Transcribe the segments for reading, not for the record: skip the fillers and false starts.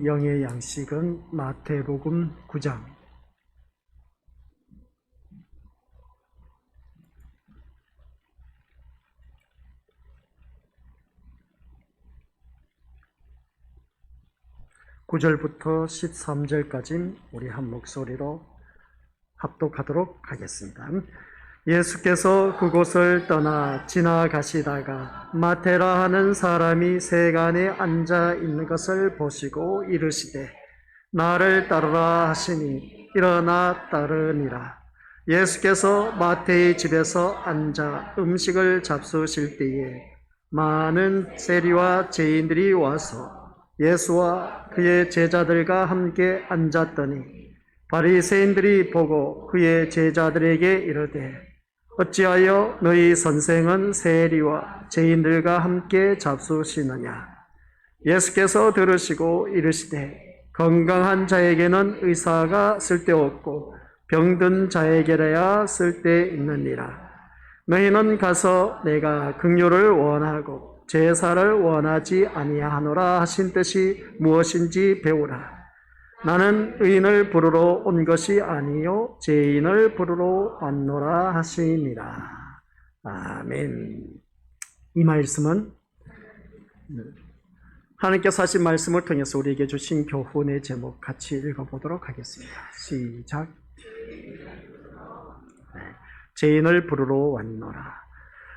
영의 양식은 마태복음 9장 9절부터 13절까지 우리 한 목소리로 합독하도록 하겠습니다. 예수께서 그곳을 떠나 지나가시다가 마태라 하는 사람이 세간에 앉아 있는 것을 보시고 이르시되 나를 따르라 하시니 일어나 따르니라. 예수께서 마태의 집에서 앉아 음식을 잡수실 때에 많은 세리와 죄인들이 와서 예수와 그의 제자들과 함께 앉았더니 바리새인들이 보고 그의 제자들에게 이르되 어찌하여 너희 선생은 세리와 죄인들과 함께 잡수시느냐. 예수께서 들으시고 이르시되 건강한 자에게는 의사가 쓸데없고 병든 자에게라야 쓸데있느니라. 너희는 가서 내가 긍휼을 원하고 제사를 원하지 아니하노라 하신 뜻이 무엇인지 배우라. 나는 의인을 부르러 온 것이 아니요 죄인을 부르러 왔노라 하시니라. 아멘. 이 말씀은 하나님께서 하신 말씀을 통해서 우리에게 주신 교훈의 제목 같이 읽어보도록 하겠습니다. 시작. 죄인을 부르러 왔노라.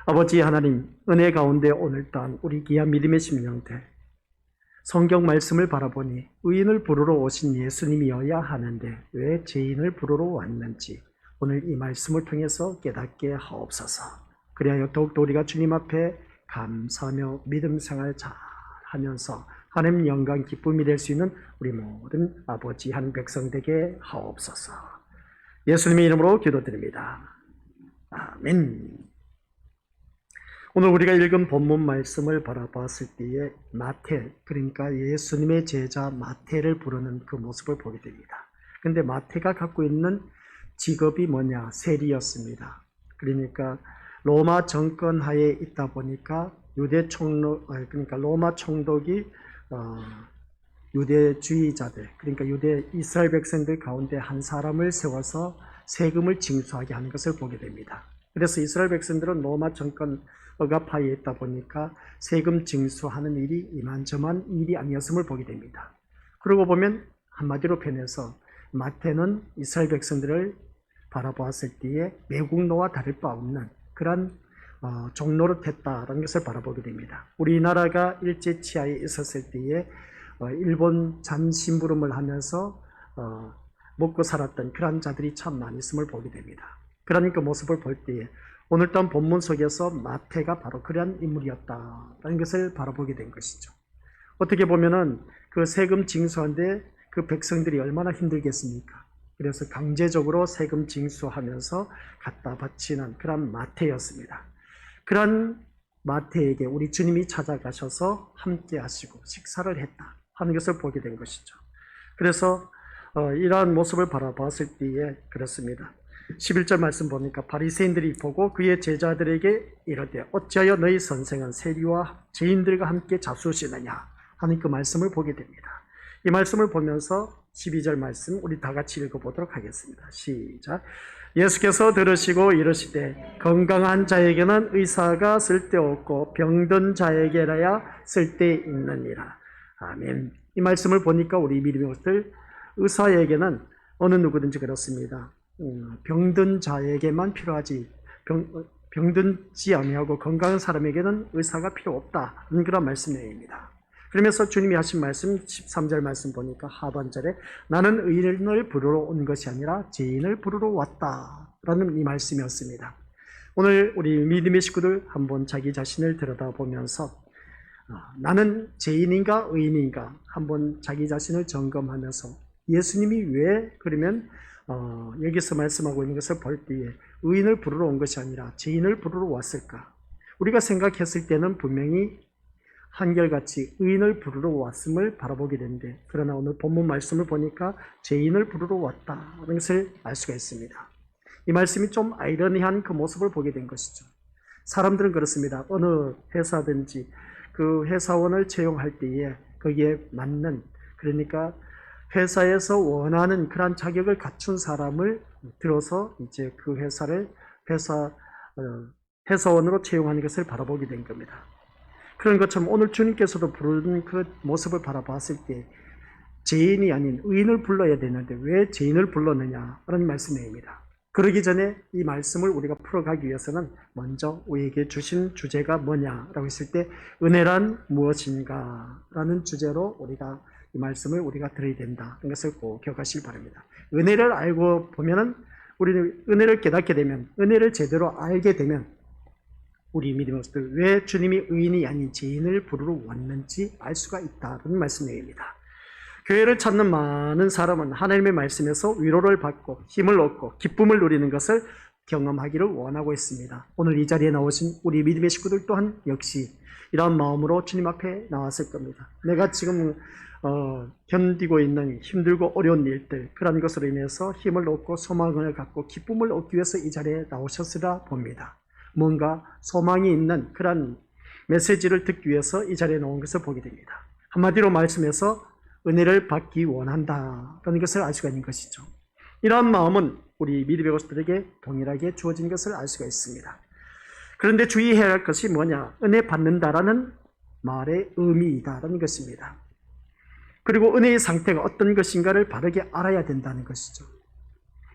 아버지 하나님, 은혜 가운데 오늘 또한 우리 귀한 믿음의 심령들 성경 말씀을 바라보니 의인을 부르러 오신 예수님이어야 하는데 왜 죄인을 부르러 왔는지 오늘 이 말씀을 통해서 깨닫게 하옵소서. 그리하여 더욱더 우리가 주님 앞에 감사하며 믿음 생활 잘하면서 하나님 영광 기쁨이 될 수 있는 우리 모든 아버지 한 백성 되게 하옵소서. 예수님의 이름으로 기도드립니다. 아멘. 오늘 우리가 읽은 본문 말씀을 바라봤을 때에 마태, 그러니까 예수님의 제자 마태를 부르는 그 모습을 보게 됩니다. 그런데 마태가 갖고 있는 직업이 뭐냐? 세리였습니다. 그러니까 로마 정권 하에 있다 보니까 그러니까 로마 총독이 유대주의자들, 그러니까 유대 이스라엘 백성들 가운데 한 사람을 세워서 세금을 징수하게 하는 것을 보게 됩니다. 그래서 이스라엘 백성들은 로마 정권 억압하에 있다 보니까 세금 징수하는 일이 이만저만 일이 아니었음을 보게 됩니다. 그러고 보면 한마디로 표현해서 마태는 이스라엘 백성들을 바라보았을 때에 매국노와 다를 바 없는 그런 종노릇했다라는 것을 바라보게 됩니다. 우리나라가 일제치하에 있었을 때에 일본 잔심부름을 하면서 먹고 살았던 그런 자들이 참 많이 있음을 보게 됩니다. 그런 그 모습을 볼 때에 오늘 또한 본문 속에서 마태가 바로 그러한 인물이었다라는 것을 바라보게 된 것이죠. 어떻게 보면은 그 세금 징수하는데 그 백성들이 얼마나 힘들겠습니까? 그래서 강제적으로 세금 징수하면서 갖다 바치는 그런 마태였습니다. 그런 마태에게 우리 주님이 찾아가셔서 함께 하시고 식사를 했다 하는 것을 보게 된 것이죠. 그래서 이러한 모습을 바라봤을 때에 그렇습니다. 11절 말씀 보니까 바리새인들이 보고 그의 제자들에게 이르되 어찌하여 너희 선생은 세리와 죄인들과 함께 잡수시느냐 하는 그 말씀을 보게 됩니다. 이 말씀을 보면서 12절 말씀 우리 다 같이 읽어보도록 하겠습니다. 시작. 예수께서 들으시고 이르시되 건강한 자에게는 의사가 쓸데없고 병든 자에게라야 쓸데있느니라. 아멘. 이 말씀을 보니까 우리 믿음의 것들 의사에게는 어느 누구든지 그렇습니다. 병든 자에게만 필요하지 병든지 아니하고 건강한 사람에게는 의사가 필요 없다. 그런 말씀 내용입니다. 그러면서 주님이 하신 말씀 13절 말씀 보니까 하반절에 나는 의인을 부르러 온 것이 아니라 죄인을 부르러 왔다라는 이 말씀이었습니다. 오늘 우리 믿음의 식구들 한번 자기 자신을 들여다보면서 나는 죄인인가 의인인가 한번 자기 자신을 점검하면서 예수님이 왜 그러면 여기서 말씀하고 있는 것을 볼 때에 의인을 부르러 온 것이 아니라 죄인을 부르러 왔을까? 우리가 생각했을 때는 분명히 한결같이 의인을 부르러 왔음을 바라보게 되는데 그러나 오늘 본문 말씀을 보니까 죄인을 부르러 왔다는 것을 알 수가 있습니다. 이 말씀이 좀 아이러니한 그 모습을 보게 된 것이죠. 사람들은 그렇습니다. 어느 회사든지 그 회사원을 채용할 때에 거기에 맞는 그러니까 회사에서 원하는 그런 자격을 갖춘 사람을 들어서 이제 그 회사원으로 채용하는 것을 바라보게 된 겁니다. 그런 것처럼 오늘 주님께서도 부르는 그 모습을 바라봤을 때 죄인이 아닌 의인을 불러야 되는데 왜 죄인을 불렀느냐라는 말씀입니다. 그러기 전에 이 말씀을 우리가 풀어가기 위해서는 먼저 우리에게 주신 주제가 뭐냐라고 했을 때 은혜란 무엇인가 라는 주제로 우리가 이 말씀을 우리가 들어야 된다. 이것을 꼭 기억하시기 바랍니다. 은혜를 알고 보면은 우리는 은혜를 깨닫게 되면 은혜를 제대로 알게 되면 우리 믿음의 것들 왜 주님이 의인이 아닌 죄인을 부르러 왔는지 알 수가 있다는 말씀입니다. 교회를 찾는 많은 사람은 하나님의 말씀에서 위로를 받고 힘을 얻고 기쁨을 누리는 것을 경험하기를 원하고 있습니다. 오늘 이 자리에 나오신 우리 믿음의 식구들 또한 역시 이러한 마음으로 주님 앞에 나왔을 겁니다. 내가 지금 견디고 있는 힘들고 어려운 일들 그런 것으로 인해서 힘을 얻고 소망을 갖고 기쁨을 얻기 위해서 이 자리에 나오셨으라 봅니다. 뭔가 소망이 있는 그런 메시지를 듣기 위해서 이 자리에 나온 것을 보게 됩니다. 한마디로 말씀해서 은혜를 받기 원한다라는 것을 알 수가 있는 것이죠. 이러한 마음은 우리 믿음의 것들에게 동일하게 주어진 것을 알 수가 있습니다. 그런데 주의해야 할 것이 뭐냐? 은혜 받는다라는 말의 의미이다라는 것입니다. 그리고 은혜의 상태가 어떤 것인가를 바르게 알아야 된다는 것이죠.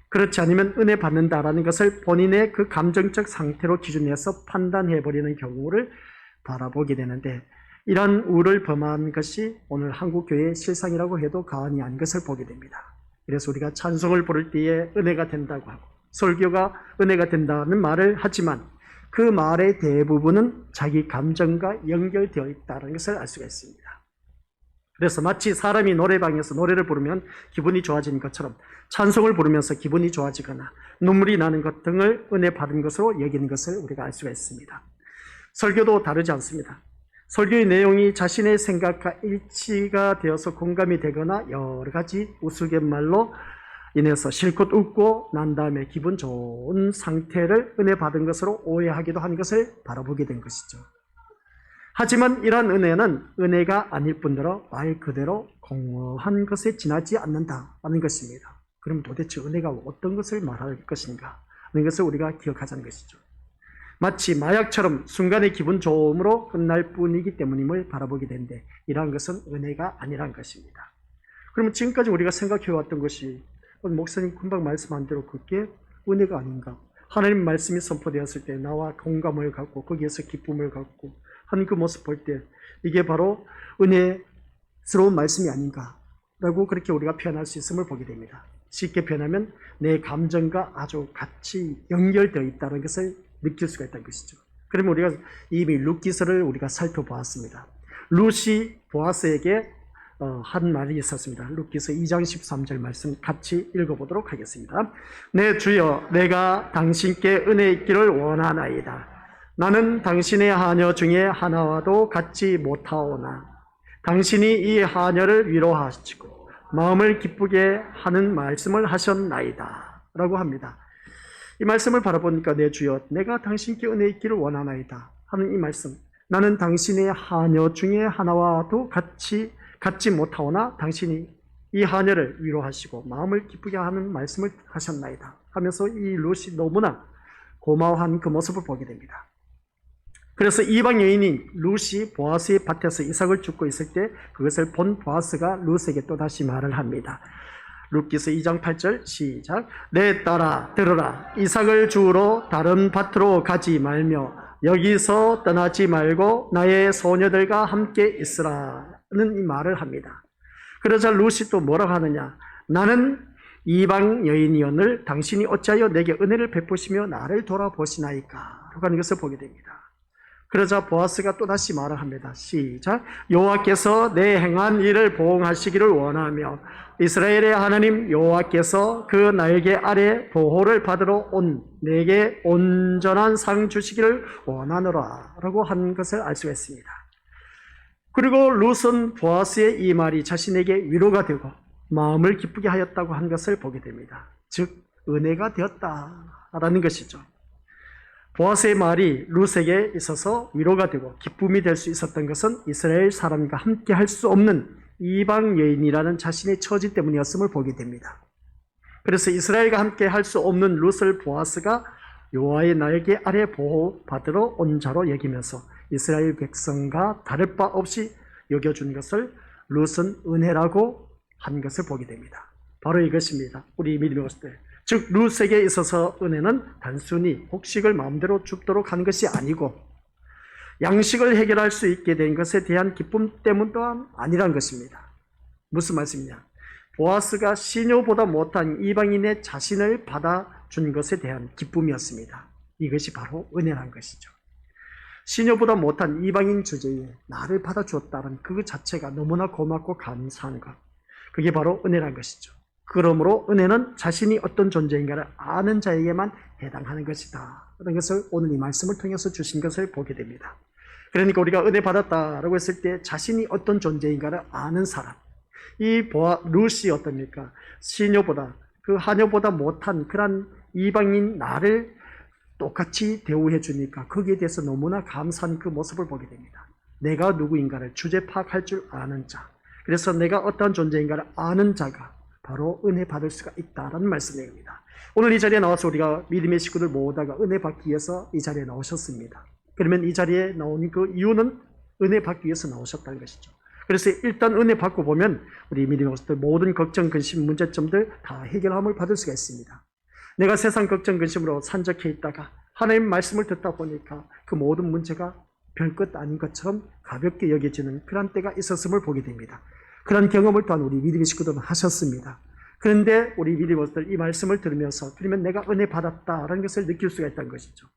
그렇지 않으면 은혜 받는다라는 것을 본인의 그 감정적 상태로 기준해서 판단해버리는 경우를 바라보게 되는데 이러한 우를 범한 것이 오늘 한국교회의 실상이라고 해도 과언이 아닌 것을 보게 됩니다. 그래서 우리가 찬송을 부를 때에 은혜가 된다고 하고 설교가 은혜가 된다는 말을 하지만 그 말의 대부분은 자기 감정과 연결되어 있다는 것을 알 수가 있습니다. 그래서 마치 사람이 노래방에서 노래를 부르면 기분이 좋아지는 것처럼 찬송을 부르면서 기분이 좋아지거나 눈물이 나는 것 등을 은혜 받은 것으로 여기는 것을 우리가 알 수가 있습니다. 설교도 다르지 않습니다. 설교의 내용이 자신의 생각과 일치가 되어서 공감이 되거나 여러 가지 우스갯말로 인해서 실컷 웃고 난 다음에 기분 좋은 상태를 은혜 받은 것으로 오해하기도 한 것을 바라보게 된 것이죠. 하지만 이러한 은혜는 은혜가 아닐 뿐더러 말 그대로 공허한 것에 지나지 않는다는 것입니다. 그럼 도대체 은혜가 어떤 것을 말할 것인가 하는 것을 우리가 기억하자는 것이죠. 마치 마약처럼 순간의 기분 좋음으로 끝날 뿐이기 때문임을 바라보게 되는데 이러한 것은 은혜가 아니란 것입니다. 그러면 지금까지 우리가 생각해왔던 것이 목사님 금방 말씀한 대로 그게 은혜가 아닌가? 하나님 말씀이 선포되었을 때 나와 공감을 갖고 거기에서 기쁨을 갖고 한 그 모습 볼 때 이게 바로 은혜스러운 말씀이 아닌가라고 그렇게 우리가 표현할 수 있음을 보게 됩니다. 쉽게 표현하면 내 감정과 아주 같이 연결되어 있다는 것을 느낄 수가 있다는 것이죠. 그러면 우리가 이미 룻기서를 우리가 살펴보았습니다. 룻이 보아스에게 한 말이 있었습니다. 룻기서 2장 13절 말씀 같이 읽어보도록 하겠습니다. 내 주여 내가 당신께 은혜 있기를 원하나이다. 나는 당신의 하녀 중에 하나와도 같지 못하오나 당신이 이 하녀를 위로하시고 마음을 기쁘게 하는 말씀을 하셨나이다 라고 합니다. 이 말씀을 바라보니까 내 주여 내가 당신께 은혜 있기를 원하나이다 하는 이 말씀, 나는 당신의 하녀 중에 하나와도 같지 못하오나 당신이 이 하녀를 위로하시고 마음을 기쁘게 하는 말씀을 하셨나이다 하면서 이 룻이 너무나 고마워한 그 모습을 보게 됩니다. 그래서 이방 여인인 룻이 보아스의 밭에서 이삭을 줍고 있을 때 그것을 본 보아스가 룻에게 또다시 말을 합니다. 룻기서 2장 8절 시작. 내 딸아 들으라. 이삭을 주우러 다른 밭으로 가지 말며 여기서 떠나지 말고 나의 소녀들과 함께 있으라는 이 말을 합니다. 그러자 룻이 또 뭐라고 하느냐. 나는 이방 여인이오늘 당신이 어찌하여 내게 은혜를 베푸시며 나를 돌아보시나이까 라고 하는 것을 보게 됩니다. 그러자 보아스가 또다시 말을 합니다. 시작. 여호와께서 내 행한 일을 보응하시기를 원하며 이스라엘의 하나님 여호와께서 그 날개 아래 보호를 받으러 온 내게 온전한 상 주시기를 원하노라 라고 한 것을 알 수가 있습니다. 그리고 룻은 보아스의 이 말이 자신에게 위로가 되고 마음을 기쁘게 하였다고 한 것을 보게 됩니다. 즉 은혜가 되었다라는 것이죠. 보아스의 말이 룻에게 있어서 위로가 되고 기쁨이 될 수 있었던 것은 이스라엘 사람과 함께 할 수 없는 이방 여인이라는 자신의 처지 때문이었음을 보게 됩니다. 그래서 이스라엘과 함께 할 수 없는 룻을 보아스가 여호와의 날개 아래 보호받으러 온 자로 여기면서 이스라엘 백성과 다를 바 없이 여겨준 것을 룻은 은혜라고 한 것을 보게 됩니다. 바로 이것입니다. 우리 믿음의 것들. 즉 룻에게 있어서 은혜는 단순히 곡식을 마음대로 줍도록 한 것이 아니고 양식을 해결할 수 있게 된 것에 대한 기쁨 때문 또한 아니란 것입니다. 무슨 말씀이냐? 보아스가 시녀보다 못한 이방인의 자신을 받아준 것에 대한 기쁨이었습니다. 이것이 바로 은혜란 것이죠. 시녀보다 못한 이방인 주제에 나를 받아주었다는 그 자체가 너무나 고맙고 감사한 것. 그게 바로 은혜란 것이죠. 그러므로 은혜는 자신이 어떤 존재인가를 아는 자에게만 해당하는 것이다. 그런 것을 오늘 이 말씀을 통해서 주신 것을 보게 됩니다. 그러니까 우리가 은혜 받았다라고 했을 때 자신이 어떤 존재인가를 아는 사람. 이 룻이 어떻습니까? 시녀보다 그 하녀보다 못한 그런 이방인 나를 똑같이 대우해 주니까 거기에 대해서 너무나 감사한 그 모습을 보게 됩니다. 내가 누구인가를 주제 파악할 줄 아는 자. 그래서 내가 어떠한 존재인가를 아는 자가 바로 은혜 받을 수가 있다라는 말씀입니다. 오늘 이 자리에 나와서 우리가 믿음의 식구들 모두가 은혜 받기 위해서 이 자리에 나오셨습니다. 그러면 이 자리에 나오는 그 이유는 은혜 받기 위해서 나오셨다는 것이죠. 그래서 일단 은혜 받고 보면 우리 믿음의 식구들 모든 걱정, 근심, 문제점들 다 해결함을 받을 수가 있습니다. 내가 세상 걱정, 근심으로 산적해 있다가 하나님 말씀을 듣다 보니까 그 모든 문제가 별것 아닌 것처럼 가볍게 여겨지는 그런 때가 있었음을 보게 됩니다. 그런 경험을 또한 우리 믿음의 식구들은 하셨습니다. 그런데 우리 믿음의 식구들 이 말씀을 들으면서 그러면 내가 은혜 받았다라는 것을 느낄 수가 있다는 것이죠.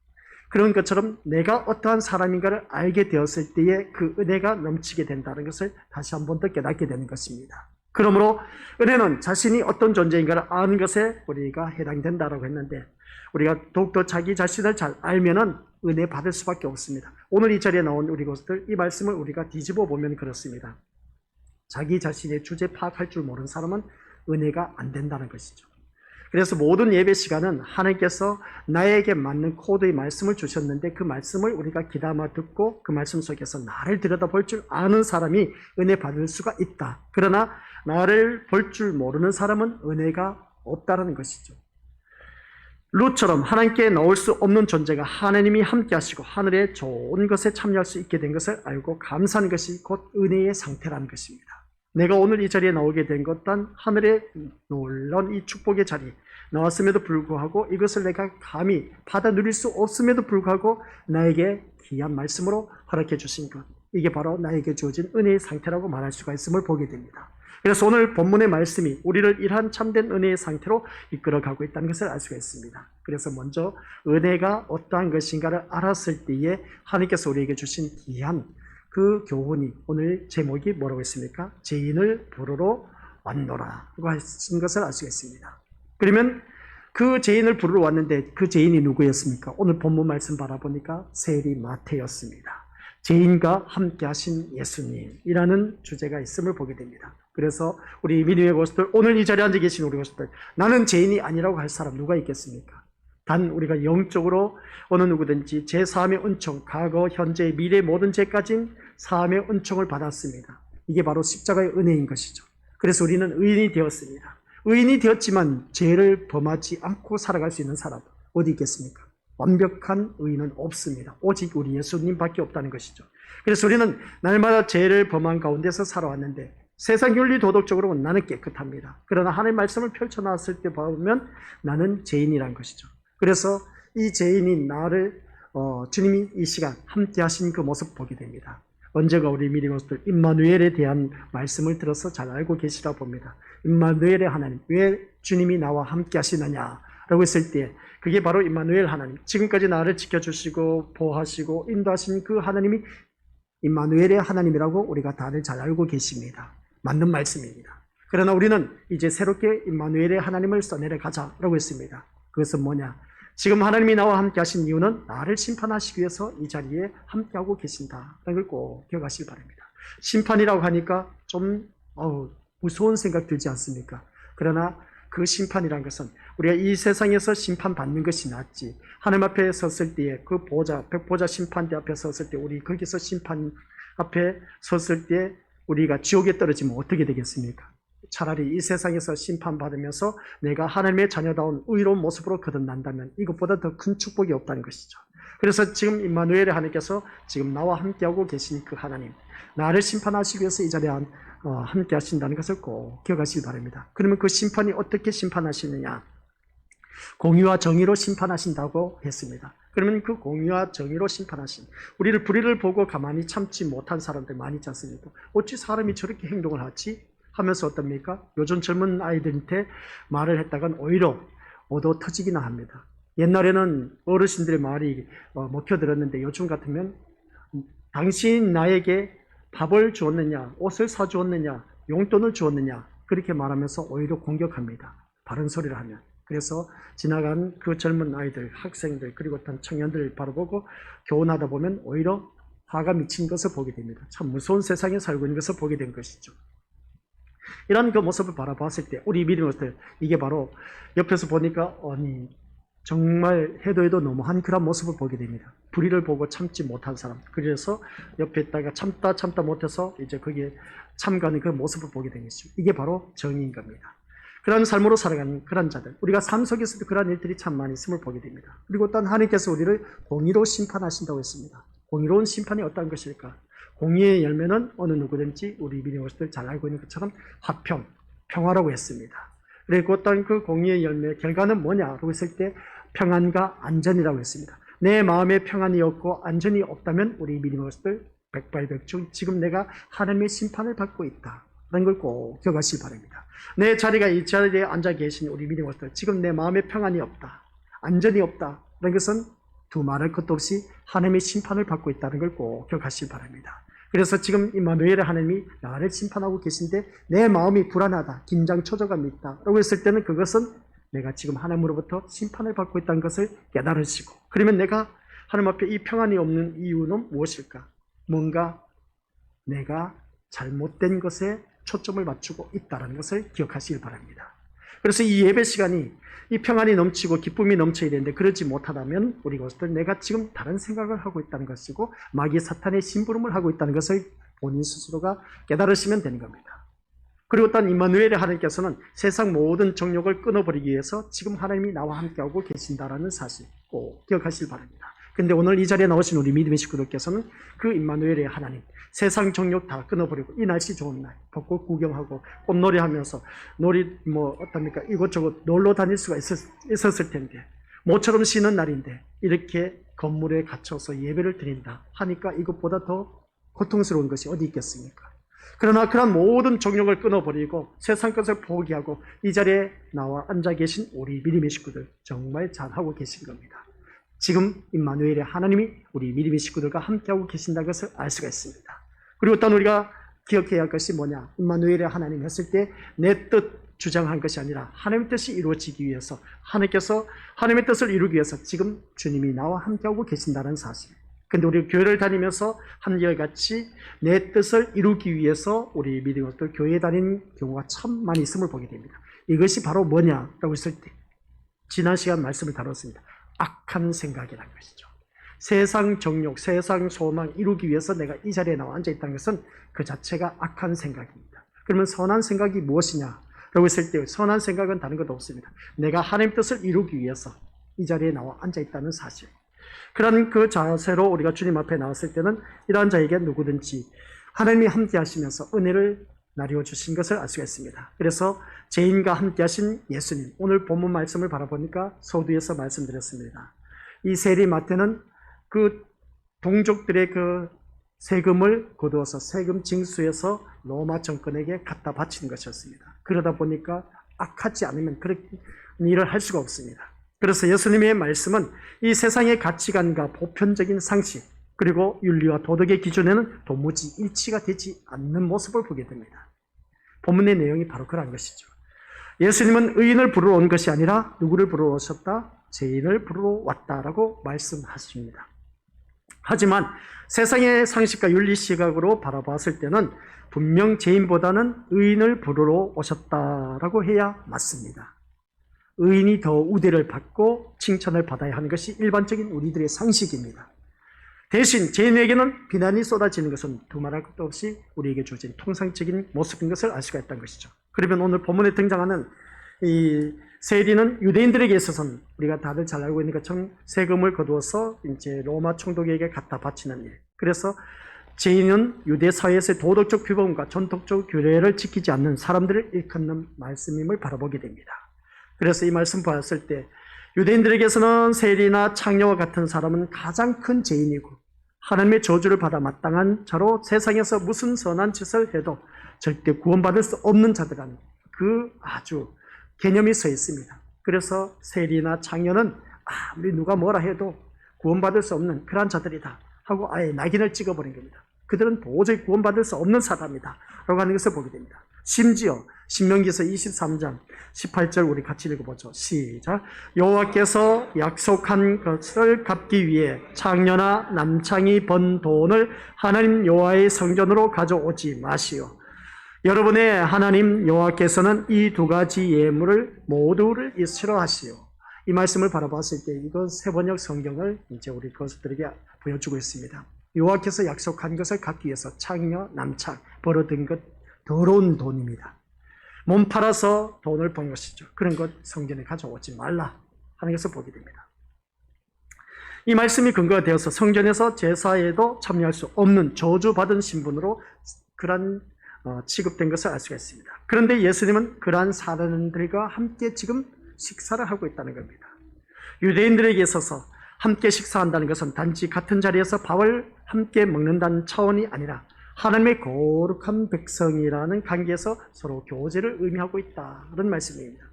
그런 것처럼 내가 어떠한 사람인가를 알게 되었을 때에 그 은혜가 넘치게 된다는 것을 다시 한 번 더 깨닫게 되는 것입니다. 그러므로 은혜는 자신이 어떤 존재인가를 아는 것에 우리가 해당된다라고 했는데 우리가 더욱더 자기 자신을 잘 알면은 은혜 받을 수밖에 없습니다. 오늘 이 자리에 나온 우리 것들 이 말씀을 우리가 뒤집어 보면 그렇습니다. 자기 자신의 주제 파악할 줄 모르는 사람은 은혜가 안 된다는 것이죠. 그래서 모든 예배 시간은 하나님께서 나에게 맞는 코드의 말씀을 주셨는데 그 말씀을 우리가 귀담아 듣고 그 말씀 속에서 나를 들여다볼 줄 아는 사람이 은혜 받을 수가 있다. 그러나 나를 볼 줄 모르는 사람은 은혜가 없다는 것이죠. 룻처럼 하나님께 나올 수 없는 존재가 하나님이 함께 하시고 하늘의 좋은 것에 참여할 수 있게 된 것을 알고 감사하는 것이 곧 은혜의 상태라는 것입니다. 내가 오늘 이 자리에 나오게 된 것 또한 하늘의 놀라운 이 축복의 자리 나왔음에도 불구하고 이것을 내가 감히 받아 누릴 수 없음에도 불구하고 나에게 귀한 말씀으로 허락해 주신 것, 이게 바로 나에게 주어진 은혜의 상태라고 말할 수가 있음을 보게 됩니다. 그래서 오늘 본문의 말씀이 우리를 이러한 참된 은혜의 상태로 이끌어가고 있다는 것을 알 수가 있습니다. 그래서 먼저 은혜가 어떠한 것인가를 알았을 때에 하나님께서 우리에게 주신 귀한 그 교훈이 오늘 제목이 뭐라고 했습니까? 죄인을 부르러 왔노라 라고 하신 것을 알 수가 있습니다. 그러면 그 죄인을 부르러 왔는데 그 죄인이 누구였습니까? 오늘 본문 말씀 바라보니까 세리 마태였습니다. 죄인과 함께 하신 예수님이라는 주제가 있음을 보게 됩니다. 그래서 우리 믿음의 고수들 오늘 이 자리에 앉아 계신 우리 고수들 나는 죄인이 아니라고 할 사람 누가 있겠습니까? 단 우리가 영적으로 어느 누구든지 제 사함의 은총, 과거, 현재, 미래 모든 죄까지 사함의 은총을 받았습니다. 이게 바로 십자가의 은혜인 것이죠. 그래서 우리는 의인이 되었습니다. 의인이 되었지만 죄를 범하지 않고 살아갈 수 있는 사람 어디 있겠습니까? 완벽한 의인은 없습니다. 오직 우리 예수님밖에 없다는 것이죠. 그래서 우리는 날마다 죄를 범한 가운데서 살아왔는데 세상 윤리 도덕적으로 나는 깨끗합니다. 그러나 하나님의 말씀을 펼쳐놨을 때 보면 나는 죄인이란 것이죠. 그래서 이 죄인인 나를 주님이 이 시간 함께 하신 그 모습 보게 됩니다. 언제가 우리 믿음의 모습들 임마누엘에 대한 말씀을 들어서 잘 알고 계시다 봅니다. 임마누엘의 하나님, 왜 주님이 나와 함께 하시느냐라고 했을 때 그게 바로 임마누엘 하나님, 지금까지 나를 지켜주시고 보호하시고 인도하신 그 하나님이 임마누엘의 하나님이라고 우리가 다들 잘 알고 계십니다. 맞는 말씀입니다. 그러나 우리는 이제 새롭게 임마누엘의 하나님을 써내려 가자라고 했습니다. 그것은 뭐냐? 지금 하나님이 나와 함께 하신 이유는 나를 심판하시기 위해서 이 자리에 함께하고 계신다라는 걸 꼭 기억하시기 바랍니다. 심판이라고 하니까 좀 무서운 생각 들지 않습니까? 그러나 그 심판이란 것은 우리가 이 세상에서 심판받는 것이 낫지 하나님 앞에 섰을 때에 그 보좌, 백보좌 심판대 앞에 섰을 때 우리 거기서 심판 앞에 섰을 때 우리가 지옥에 떨어지면 어떻게 되겠습니까? 차라리 이 세상에서 심판받으면서 내가 하나님의 자녀다운 의로운 모습으로 거듭난다면 이것보다 더 큰 축복이 없다는 것이죠. 그래서 지금 임마누엘의 하나님께서 지금 나와 함께하고 계신 그 하나님, 나를 심판하시기 위해서 이 자리에 함께 하신다는 것을 꼭 기억하시기 바랍니다. 그러면 그 심판이 어떻게 심판하시느냐? 공의와 정의로 심판하신다고 했습니다. 그러면 그 공의와 정의로 심판하신, 우리를 불의를 보고 가만히 참지 못한 사람들 많이 있지 않습니까? 어찌 사람이 저렇게 행동을 하지? 하면서 어떻습니까? 요즘 젊은 아이들한테 말을 했다간 오히려 얻어 터지기나 합니다. 옛날에는 어르신들의 말이 먹혀들었는데 요즘 같으면 당신 나에게 밥을 주었느냐, 옷을 사주었느냐, 용돈을 주었느냐, 그렇게 말하면서 오히려 공격합니다. 바른 소리를 하면. 그래서 지나간 그 젊은 아이들, 학생들, 그리고 어떤 청년들을 바라보고 교훈하다 보면 오히려 화가 미친 것을 보게 됩니다. 참 무서운 세상에 살고 있는 것을 보게 된 것이죠. 이런 그 모습을 바라봤을 때 우리 믿음으로서 이게 바로 옆에서 보니까 아니 정말 해도 너무한 그런 모습을 보게 됩니다. 불의를 보고 참지 못한 사람. 그래서 옆에 있다가 참다 못해서 이제 거기에 참가하는 그 모습을 보게 된 것이죠. 이게 바로 정의인 겁니다. 그런 삶으로 살아가는 그런 자들, 우리가 삶 속에서도 그런 일들이 참 많이 있음을 보게 됩니다. 그리고 또한 하나님께서 우리를 공의로 심판하신다고 했습니다. 공의로운 심판이 어떤 것일까? 공의의 열매는 어느 누구든지 우리 믿음으로서 잘 알고 있는 것처럼 화평, 평화라고 했습니다. 그리고 어떤 그 공의의 열매 결과는 뭐냐라고 했을 때 평안과 안전이라고 했습니다. 내 마음에 평안이 없고 안전이 없다면 우리 믿음으로서 백발백중 지금 내가 하나님의 심판을 받고 있다. 라는 걸 꼭 기억하시기 바랍니다. 내 자리가 이 자리에 앉아 계신 우리 믿음으로서 지금 내 마음에 평안이 없다. 안전이 없다. 라는 것은 두말할 것도 없이 하나님의 심판을 받고 있다는 걸 꼭 기억하시기 바랍니다. 그래서 지금 임마누엘의 하나님이 나를 심판하고 계신데 내 마음이 불안하다, 긴장 초조감이 있다 라고 했을 때는 그것은 내가 지금 하나님으로부터 심판을 받고 있다는 것을 깨달으시고, 그러면 내가 하나님 앞에 이 평안이 없는 이유는 무엇일까? 뭔가 내가 잘못된 것에 초점을 맞추고 있다는 것을 기억하시길 바랍니다. 그래서 이 예배 시간이 이 평안이 넘치고 기쁨이 넘쳐야 되는데 그러지 못하다면 우리 것들 내가 지금 다른 생각을 하고 있다는 것이고 마귀 사탄의 심부름을 하고 있다는 것을 본인 스스로가 깨달으시면 되는 겁니다. 그리고 또한 임마누엘의 하나님께서는 세상 모든 정욕을 끊어버리기 위해서 지금 하나님이 나와 함께하고 계신다는 사실 꼭 기억하시길 바랍니다. 근데 오늘 이 자리에 나오신 우리 믿음의 식구들께서는 그 임마누엘의 하나님, 세상 정욕 다 끊어버리고 이 날씨 좋은 날 벚꽃 구경하고 꽃놀이 하면서 놀이 어떻습니까? 이곳저곳 놀러 다닐 수가 있었을 텐데 모처럼 쉬는 날인데 이렇게 건물에 갇혀서 예배를 드린다 하니까 이것보다 더 고통스러운 것이 어디 있겠습니까? 그러나 그런 모든 정욕을 끊어버리고 세상 것을 포기하고 이 자리에 나와 앉아 계신 우리 믿음의 식구들 정말 잘하고 계신 겁니다. 지금 임마누엘의 하나님이 우리 믿음의 식구들과 함께하고 계신다는 것을 알 수가 있습니다. 그리고 또 우리가 기억해야 할 것이 뭐냐? 임마누엘의 하나님 했을 때 내 뜻 주장한 것이 아니라 하나님의 뜻이 이루어지기 위해서 하나님께서 하나님의 뜻을 이루기 위해서 지금 주님이 나와 함께하고 계신다는 사실. 근데 우리 교회를 다니면서 한결같이 내 뜻을 이루기 위해서 우리 믿음의 것들 교회에 다니는 경우가 참 많이 있음을 보게 됩니다. 이것이 바로 뭐냐라고 했을 때 지난 시간 말씀을 다뤘습니다. 악한 생각이라는 것이죠. 세상 정욕, 세상 소망 이루기 위해서 내가 이 자리에 나와 앉아 있다는 것은 그 자체가 악한 생각입니다. 그러면 선한 생각이 무엇이냐라고 했을 때 선한 생각은 다른 것도 없습니다. 내가 하나님 뜻을 이루기 위해서 이 자리에 나와 앉아 있다는 사실. 그런 그 자세로 우리가 주님 앞에 나왔을 때는 이러한 자에게 누구든지 하나님이 함께 하시면서 은혜를 나뉘어 주신 것을 알 수가 있습니다. 그래서 죄인과 함께 하신 예수님, 오늘 본문 말씀을 바라보니까 서두에서 말씀드렸습니다. 이 세리마태는 그 동족들의 그 세금을 거두어서 세금 징수해서 로마 정권에게 갖다 바치는 것이었습니다. 그러다 보니까 악하지 않으면 그런 일을 할 수가 없습니다. 그래서 예수님의 말씀은 이 세상의 가치관과 보편적인 상식 그리고 윤리와 도덕의 기준에는 도무지 일치가 되지 않는 모습을 보게 됩니다. 본문의 내용이 바로 그런 것이죠. 예수님은 의인을 부르러 온 것이 아니라 누구를 부르러 오셨다? 죄인을 부르러 왔다라고 말씀하십니다. 하지만 세상의 상식과 윤리 시각으로 바라봤을 때는 분명 죄인보다는 의인을 부르러 오셨다라고 해야 맞습니다. 의인이 더 우대를 받고 칭찬을 받아야 하는 것이 일반적인 우리들의 상식입니다. 대신 죄인에게는 비난이 쏟아지는 것은 두말할 것도 없이 우리에게 주어진 통상적인 모습인 것을 알 수가 있다는 것이죠. 그러면 오늘 본문에 등장하는 이 세리는 유대인들에게 있어서는 우리가 다들 잘 알고 있는 것처럼 세금을 거두어서 이제 로마 총독에게 갖다 바치는 일. 그래서 죄인은 유대 사회에서의 도덕적 규범과 전통적 규례를 지키지 않는 사람들을 일컫는 말씀임을 바라보게 됩니다. 그래서 이 말씀 보았을 때 유대인들에게서는 세리나 창녀와 같은 사람은 가장 큰 죄인이고 하나님의 저주를 받아 마땅한 자로 세상에서 무슨 선한 짓을 해도 절대 구원받을 수 없는 자들은 그 아주 개념이 서 있습니다. 그래서 세리나 창녀는 아무리 누가 뭐라 해도 구원받을 수 없는 그러한 자들이다 하고 아예 낙인을 찍어버린 겁니다. 그들은 도저히 구원받을 수 없는 사람이다 라고 하는 것을 보게 됩니다. 심지어 신명기서 23장 18절 우리 같이 읽어보죠. 시작. 여호와께서 약속한 것을 갚기 위해 창녀나 남창이 번 돈을 하나님 여호와의 성전으로 가져오지 마시오. 여러분의 하나님 여호와께서는 이 두 가지 예물을 모두를 싫어하시오. 이 말씀을 바라봤을 때 이건 세번역 성경을 이제 우리 그것들에게 보여주고 있습니다. 여호와께서 약속한 것을 갚기 위해서 창녀, 남창, 벌어든 것 더러운 돈입니다. 몸 팔아서 돈을 번 것이죠. 그런 것 성전에 가져오지 말라 하는 것을 보게 됩니다. 이 말씀이 근거가 되어서 성전에서 제사에도 참여할 수 없는 저주받은 신분으로 그런 취급된 것을 알 수가 있습니다. 그런데 예수님은 그러한 사람들과 함께 지금 식사를 하고 있다는 겁니다. 유대인들에게 있어서 함께 식사한다는 것은 단지 같은 자리에서 밥을 함께 먹는다는 차원이 아니라 하나님의 거룩한 백성이라는 관계에서 서로 교제를 의미하고 있다는 말씀입니다.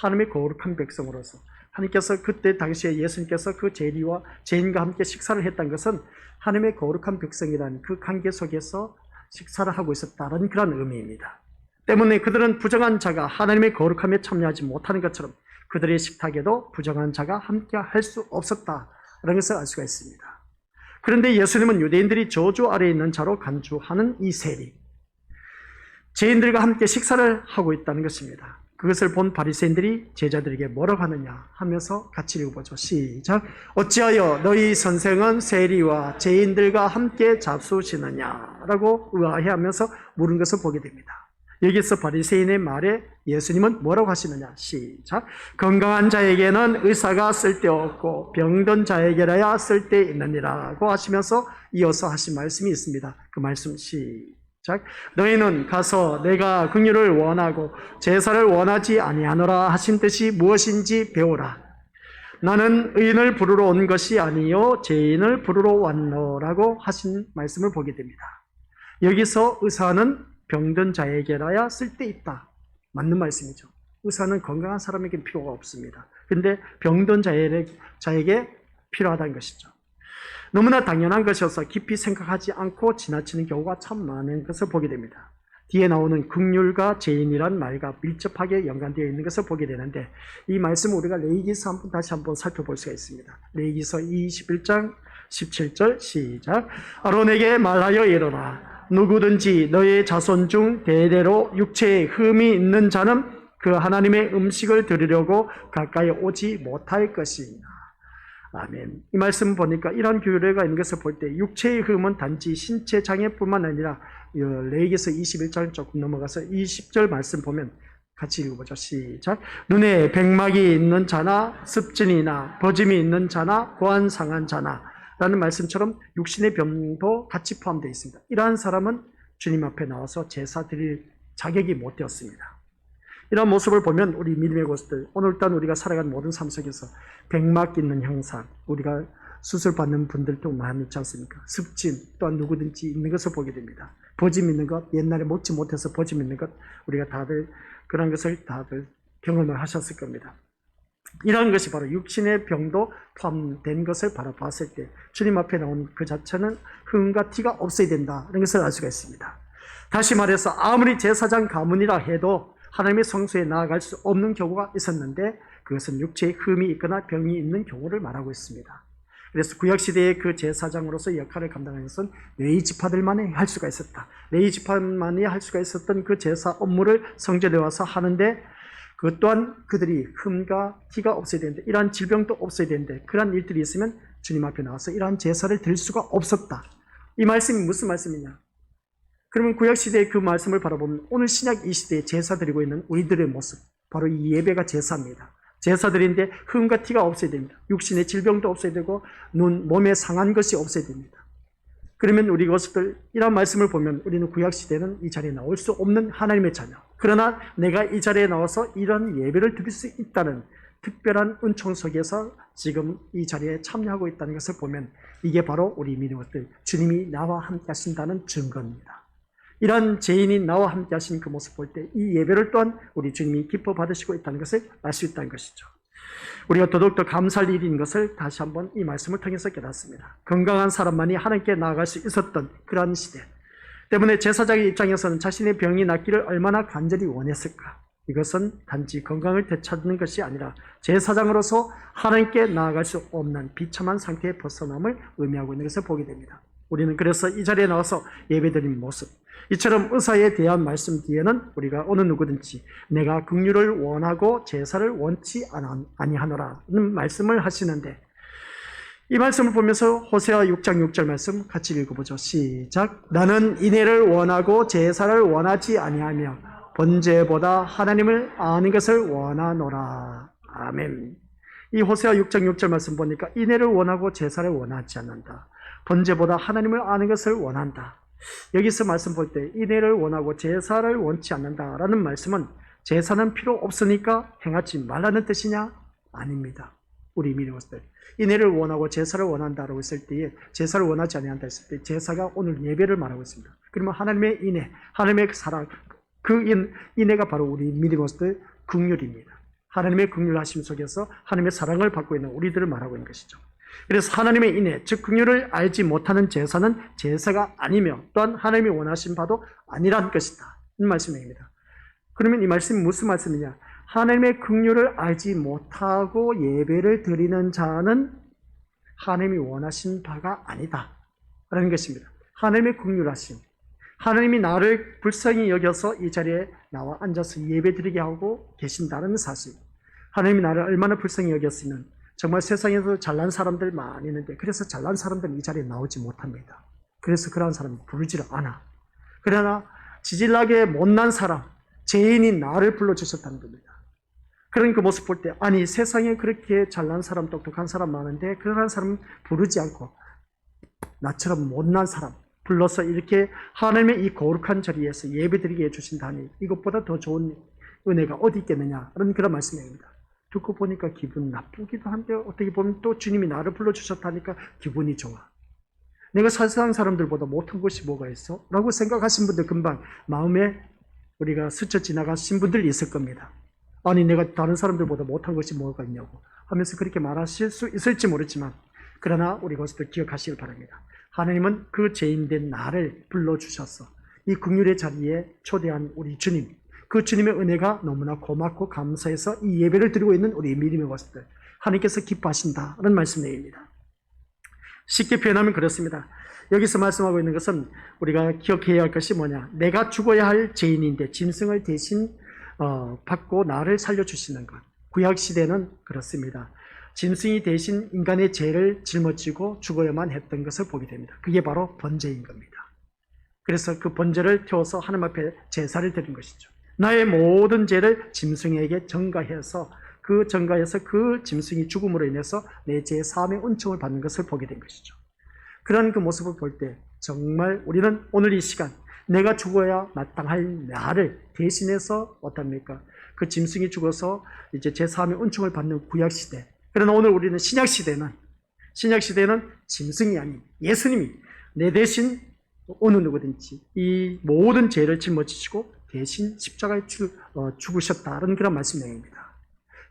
하나님의 거룩한 백성으로서 하나님께서 그때 당시에 예수님께서 그 제리와 죄인과 함께 식사를 했던 것은 하나님의 거룩한 백성이라는 그 관계 속에서 식사를 하고 있었다는 그런 의미입니다. 때문에 그들은 부정한 자가 하나님의 거룩함에 참여하지 못하는 것처럼 그들의 식탁에도 부정한 자가 함께 할 수 없었다는 것을 알 수가 있습니다. 그런데 예수님은 유대인들이 저주 아래에 있는 자로 간주하는 이 세리, 죄인들과 함께 식사를 하고 있다는 것입니다. 그것을 본 바리새인들이 제자들에게 뭐라고 하느냐 하면서 같이 읽어보죠. 시작. 어찌하여 너희 선생은 세리와 죄인들과 함께 잡수시느냐라고 의아해하면서 물은 것을 보게 됩니다. 여기서 바리새인의 말에 예수님은 뭐라고 하시느냐. 시작. 건강한 자에게는 의사가 쓸데없고 병든 자에게라야 쓸데있느니라고 하시면서 이어서 하신 말씀이 있습니다. 그 말씀 시작. 너희는 가서 내가 긍휼을 원하고 제사를 원하지 아니하노라 하신 뜻이 무엇인지 배우라. 나는 의인을 부르러 온 것이 아니요 죄인을 부르러 왔노라고 하신 말씀을 보게 됩니다. 여기서 의사는 병든 자에게라야 쓸데있다. 맞는 말씀이죠. 의사는 건강한 사람에게 필요가 없습니다. 그런데 병든 자에게 필요하다는 것이죠. 너무나 당연한 것이어서 깊이 생각하지 않고 지나치는 경우가 참 많은 것을 보게 됩니다. 뒤에 나오는 긍휼과 죄인이란 말과 밀접하게 연관되어 있는 것을 보게 되는데 이 말씀을 우리가 레위기서 다시 한번 살펴볼 수가 있습니다. 레위기서 21장 17절 시작. 아론에게 말하여 이르라. 누구든지 너의 자손 중 대대로 육체에 흠이 있는 자는 그 하나님의 음식을 드리려고 가까이 오지 못할 것이니라. 아멘. 이 말씀 보니까 이런 규례가 있는 것을 볼 때 육체의 흠은 단지 신체 장애뿐만 아니라 레위기서 21장 조금 넘어가서 20절 말씀 보면 같이 읽어보죠. 시작. 눈에 백막이 있는 자나 습진이나 버짐이 있는 자나 고안 상한 자나 라는 말씀처럼 육신의 병도 같이 포함되어 있습니다. 이러한 사람은 주님 앞에 나와서 제사 드릴 자격이 못 되었습니다. 이런 모습을 보면 우리 믿음의 것들, 오늘날 우리가 살아가는 모든 삶 속에서 백막 있는 형상, 우리가 수술받는 분들도 많이 있지 않습니까? 습진, 또한 누구든지 있는 것을 보게 됩니다. 버짐 있는 것, 옛날에 먹지 못해서 버짐 있는 것, 우리가 다들 그런 것을 다들 경험을 하셨을 겁니다. 이런 것이 바로 육신의 병도 포함된 것을 바라봤을 때 주님 앞에 나온 그 자체는 흠과 티가 없어야 된다는 것을 알 수가 있습니다. 다시 말해서 아무리 제사장 가문이라 해도 하나님의 성소에 나아갈 수 없는 경우가 있었는데 그것은 육체에 흠이 있거나 병이 있는 경우를 말하고 있습니다. 그래서 구약시대의 그 제사장으로서 역할을 감당하는 것은 레위 지파들만이 할 수가 있었다. 레위 지파만이 할 수가 있었던 그 제사 업무를 성전에 와서 하는데 그것 또한 그들이 흠과 티가 없어야 되는데, 이러한 질병도 없어야 되는데, 그러한 일들이 있으면 주님 앞에 나와서 이러한 제사를 드릴 수가 없었다. 이 말씀이 무슨 말씀이냐? 그러면 구약시대의 그 말씀을 바라보면 오늘 신약 이 시대에 제사 드리고 있는 우리들의 모습, 바로 이 예배가 제사입니다. 제사드리는데 흠과 티가 없어야 됩니다. 육신의 질병도 없어야 되고 몸에 상한 것이 없어야 됩니다. 그러면 우리 것들 이런 말씀을 보면 우리는 구약시대는 이 자리에 나올 수 없는 하나님의 자녀, 그러나 내가 이 자리에 나와서 이런 예배를 드릴 수 있다는 특별한 은총 속에서 지금 이 자리에 참여하고 있다는 것을 보면 이게 바로 우리 믿음의 것들, 주님이 나와 함께 하신다는 증거입니다. 이런 죄인이 나와 함께 하신 그 모습 볼 때 이 예배를 또한 우리 주님이 기뻐 받으시고 있다는 것을 알 수 있다는 것이죠. 우리가 더더욱더 감사할 일인 것을 다시 한번 이 말씀을 통해서 깨닫습니다. 건강한 사람만이 하나님께 나아갈 수 있었던 그러한 시대 때문에 제사장의 입장에서는 자신의 병이 낫기를 얼마나 간절히 원했을까. 이것은 단지 건강을 되찾는 것이 아니라 제사장으로서 하나님께 나아갈 수 없는 비참한 상태에 벗어남을 의미하고 있는 것을 보게 됩니다. 우리는 그래서 이 자리에 나와서 예배드리는 모습, 이처럼 의사에 대한 말씀 뒤에는 우리가 어느 누구든지 내가 긍휼을 원하고 제사를 원치 아니하노라는 말씀을 하시는데, 이 말씀을 보면서 호세아 6장 6절 말씀 같이 읽어보죠. 시작. 나는 인애를 원하고 제사를 원하지 아니하며 번제보다 하나님을 아는 것을 원하노라. 아멘. 이 호세아 6장 6절 말씀 보니까 인애를 원하고 제사를 원하지 않는다. 번제보다 하나님을 아는 것을 원한다. 여기서 말씀 볼 때 인애를 원하고 제사를 원치 않는다라는 말씀은 제사는 필요 없으니까 행하지 말라는 뜻이냐? 아닙니다. 우리 믿음으로서 인애를 원하고 제사를 원한다라고 했을 때에 제사를 원하지 않는다 했을 때 제사가 오늘 예배를 말하고 있습니다. 그러면 하나님의 인애, 하나님의 사랑, 그 인애가 바로 우리 믿음으로서 긍휼입니다. 하나님의 긍휼하심 속에서 하나님의 사랑을 받고 있는 우리들을 말하고 있는 것이죠. 그래서 하나님의 인애, 즉 긍휼을 알지 못하는 제사는 제사가 아니며 또한 하나님이 원하신 바도 아니란 것이다. 이 말씀입니다. 그러면 이 말씀이 무슨 말씀이냐? 하나님의 긍휼을 알지 못하고 예배를 드리는 자는 하나님이 원하신 바가 아니다 라는 것입니다. 하나님의 긍휼하심, 하나님이 나를 불쌍히 여겨서 이 자리에 나와 앉아서 예배 드리게 하고 계신다는 사실, 하나님이 나를 얼마나 불쌍히 여겼으면 정말 세상에서 잘난 사람들 많이 있는데 그래서 잘난 사람들은 이 자리에 나오지 못합니다. 그래서 그러한 사람은 부르지를 않아. 그러나 지질나게 못난 사람, 죄인인 나를 불러주셨다는 겁니다. 그런 그 모습 볼 때 아니 세상에 그렇게 잘난 사람, 똑똑한 사람 많은데 그러한 사람은 부르지 않고 나처럼 못난 사람 불러서 이렇게 하나님의 이 거룩한 자리에서 예배드리게 해주신다니 이것보다 더 좋은 은혜가 어디 있겠느냐 라는 그런 말씀입니다. 듣고 보니까 기분 나쁘기도 한데 어떻게 보면 또 주님이 나를 불러주셨다니까 기분이 좋아. 내가 세상 사람들보다 못한 것이 뭐가 있어? 라고 생각하신 분들 금방 마음에 우리가 스쳐 지나가신 분들이 있을 겁니다. 아니 내가 다른 사람들보다 못한 것이 뭐가 있냐고 하면서 그렇게 말하실 수 있을지 모르지만 그러나 우리 그것을 기억하시길 바랍니다. 하나님은 그 죄인된 나를 불러주셔서 이 긍휼의 자리에 초대한 우리 주님, 그 주님의 은혜가 너무나 고맙고 감사해서 이 예배를 드리고 있는 우리 믿음의 것들 하나님께서 기뻐하신다는 말씀입니다. 쉽게 표현하면 그렇습니다. 여기서 말씀하고 있는 것은 우리가 기억해야 할 것이 뭐냐, 내가 죽어야 할 죄인인데 짐승을 대신 받고 나를 살려주시는 것. 구약시대는 그렇습니다. 짐승이 대신 인간의 죄를 짊어지고 죽어야만 했던 것을 보게 됩니다. 그게 바로 번제인 겁니다. 그래서 그 번제를 태워서 하나님 앞에 제사를 드린 것이죠. 나의 모든 죄를 짐승에게 전가해서 그 짐승이 죽음으로 인해서 내 죄의 사함의 은총을 받는 것을 보게 된 것이죠. 그런 그 모습을 볼 때 정말 우리는 오늘 이 시간 내가 죽어야 마땅할 나를 대신해서 어떻습니까? 그 짐승이 죽어서 이제 제 사함의 은총을 받는 구약시대. 그러나 오늘 우리는 신약시대는 짐승이 아닌 예수님이 내 대신 어느 누구든지 이 모든 죄를 짊어지시고 대신 십자가에 죽으셨다는 그런 말씀입니다.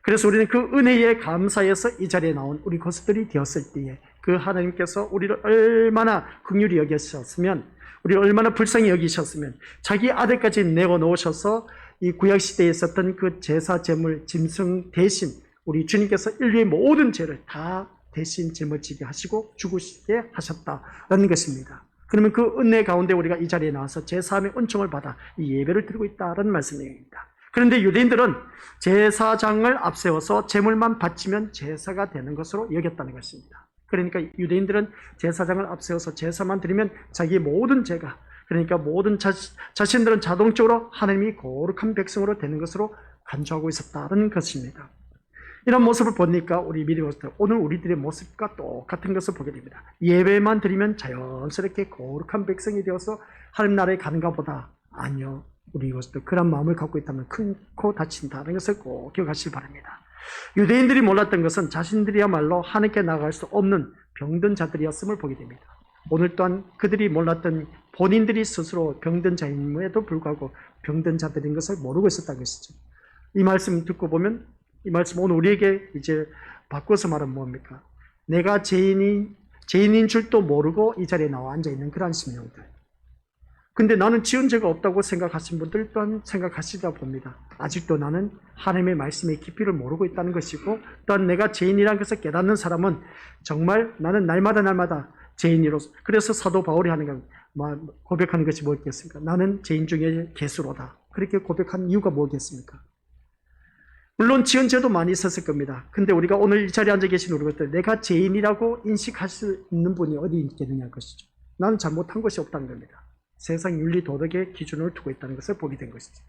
그래서 우리는 그 은혜에 감사해서 이 자리에 나온 우리 것들이 되었을 때에 그 하나님께서 우리를 얼마나 긍휼히 여기셨으면, 우리를 얼마나 불쌍히 여기셨으면 자기 아들까지 내어놓으셔서 이 구약시대에 있었던 그 제사 제물 짐승 대신 우리 주님께서 인류의 모든 죄를 다 대신 짊어지게 하시고 죽으시게 하셨다라는 것입니다. 그러면 그 은혜 가운데 우리가 이 자리에 나와서 제사함의 은총을 받아 이 예배를 드리고 있다는 말씀입니다. 그런데 유대인들은 제사장을 앞세워서 제물만 바치면 제사가 되는 것으로 여겼다는 것입니다. 그러니까 유대인들은 제사장을 앞세워서 제사만 드리면 자기의 모든 죄가, 그러니까 모든 자신들은 자동적으로 하나님이 거룩한 백성으로 되는 것으로 간주하고 있었다는 것입니다. 이런 모습을 보니까 우리 믿음으로서 오늘 우리들의 모습과 똑같은 것을 보게 됩니다. 예배만 드리면 자연스럽게 거룩한 백성이 되어서 하나님 나라에 가는가 보다. 아니요. 우리 이것도 그런 마음을 갖고 있다면 큰코 다친다는 것을 꼭 기억하시기 바랍니다. 유대인들이 몰랐던 것은 자신들이야말로 하나님께 나아갈 수 없는 병든 자들이었음을 보게 됩니다. 오늘 또한 그들이 몰랐던 본인들이 스스로 병든 자임에도 불구하고 병든 자들인 것을 모르고 있었다는 것이죠. 이 말씀 듣고 보면 이 말씀 오늘 우리에게 이제 바꿔서 말하면 뭡니까? 내가 죄인인 줄도 모르고 이 자리에 나와 앉아있는 그러한 심령들. 근데 나는 지은 죄가 없다고 생각하신 분들 또한 생각하시다 봅니다. 아직도 나는 하나님의 말씀의 깊이를 모르고 있다는 것이고, 또한 내가 죄인이라는 것을 깨닫는 사람은 정말 나는 날마다 죄인이로서, 그래서 사도 바울이 고백하는 것이 뭐겠습니까? 나는 죄인 중에 개수로다. 그렇게 고백한 이유가 뭐겠습니까? 물론 지은 죄도 많이 있었을 겁니다. 근데 우리가 오늘 이 자리에 앉아 계신 우리 것들, 내가 죄인이라고 인식할 수 있는 분이 어디 있겠느냐 것이죠. 나는 잘못한 것이 없다는 겁니다. 세상 윤리 도덕의 기준을 두고 있다는 것을 보게 된 것이죠.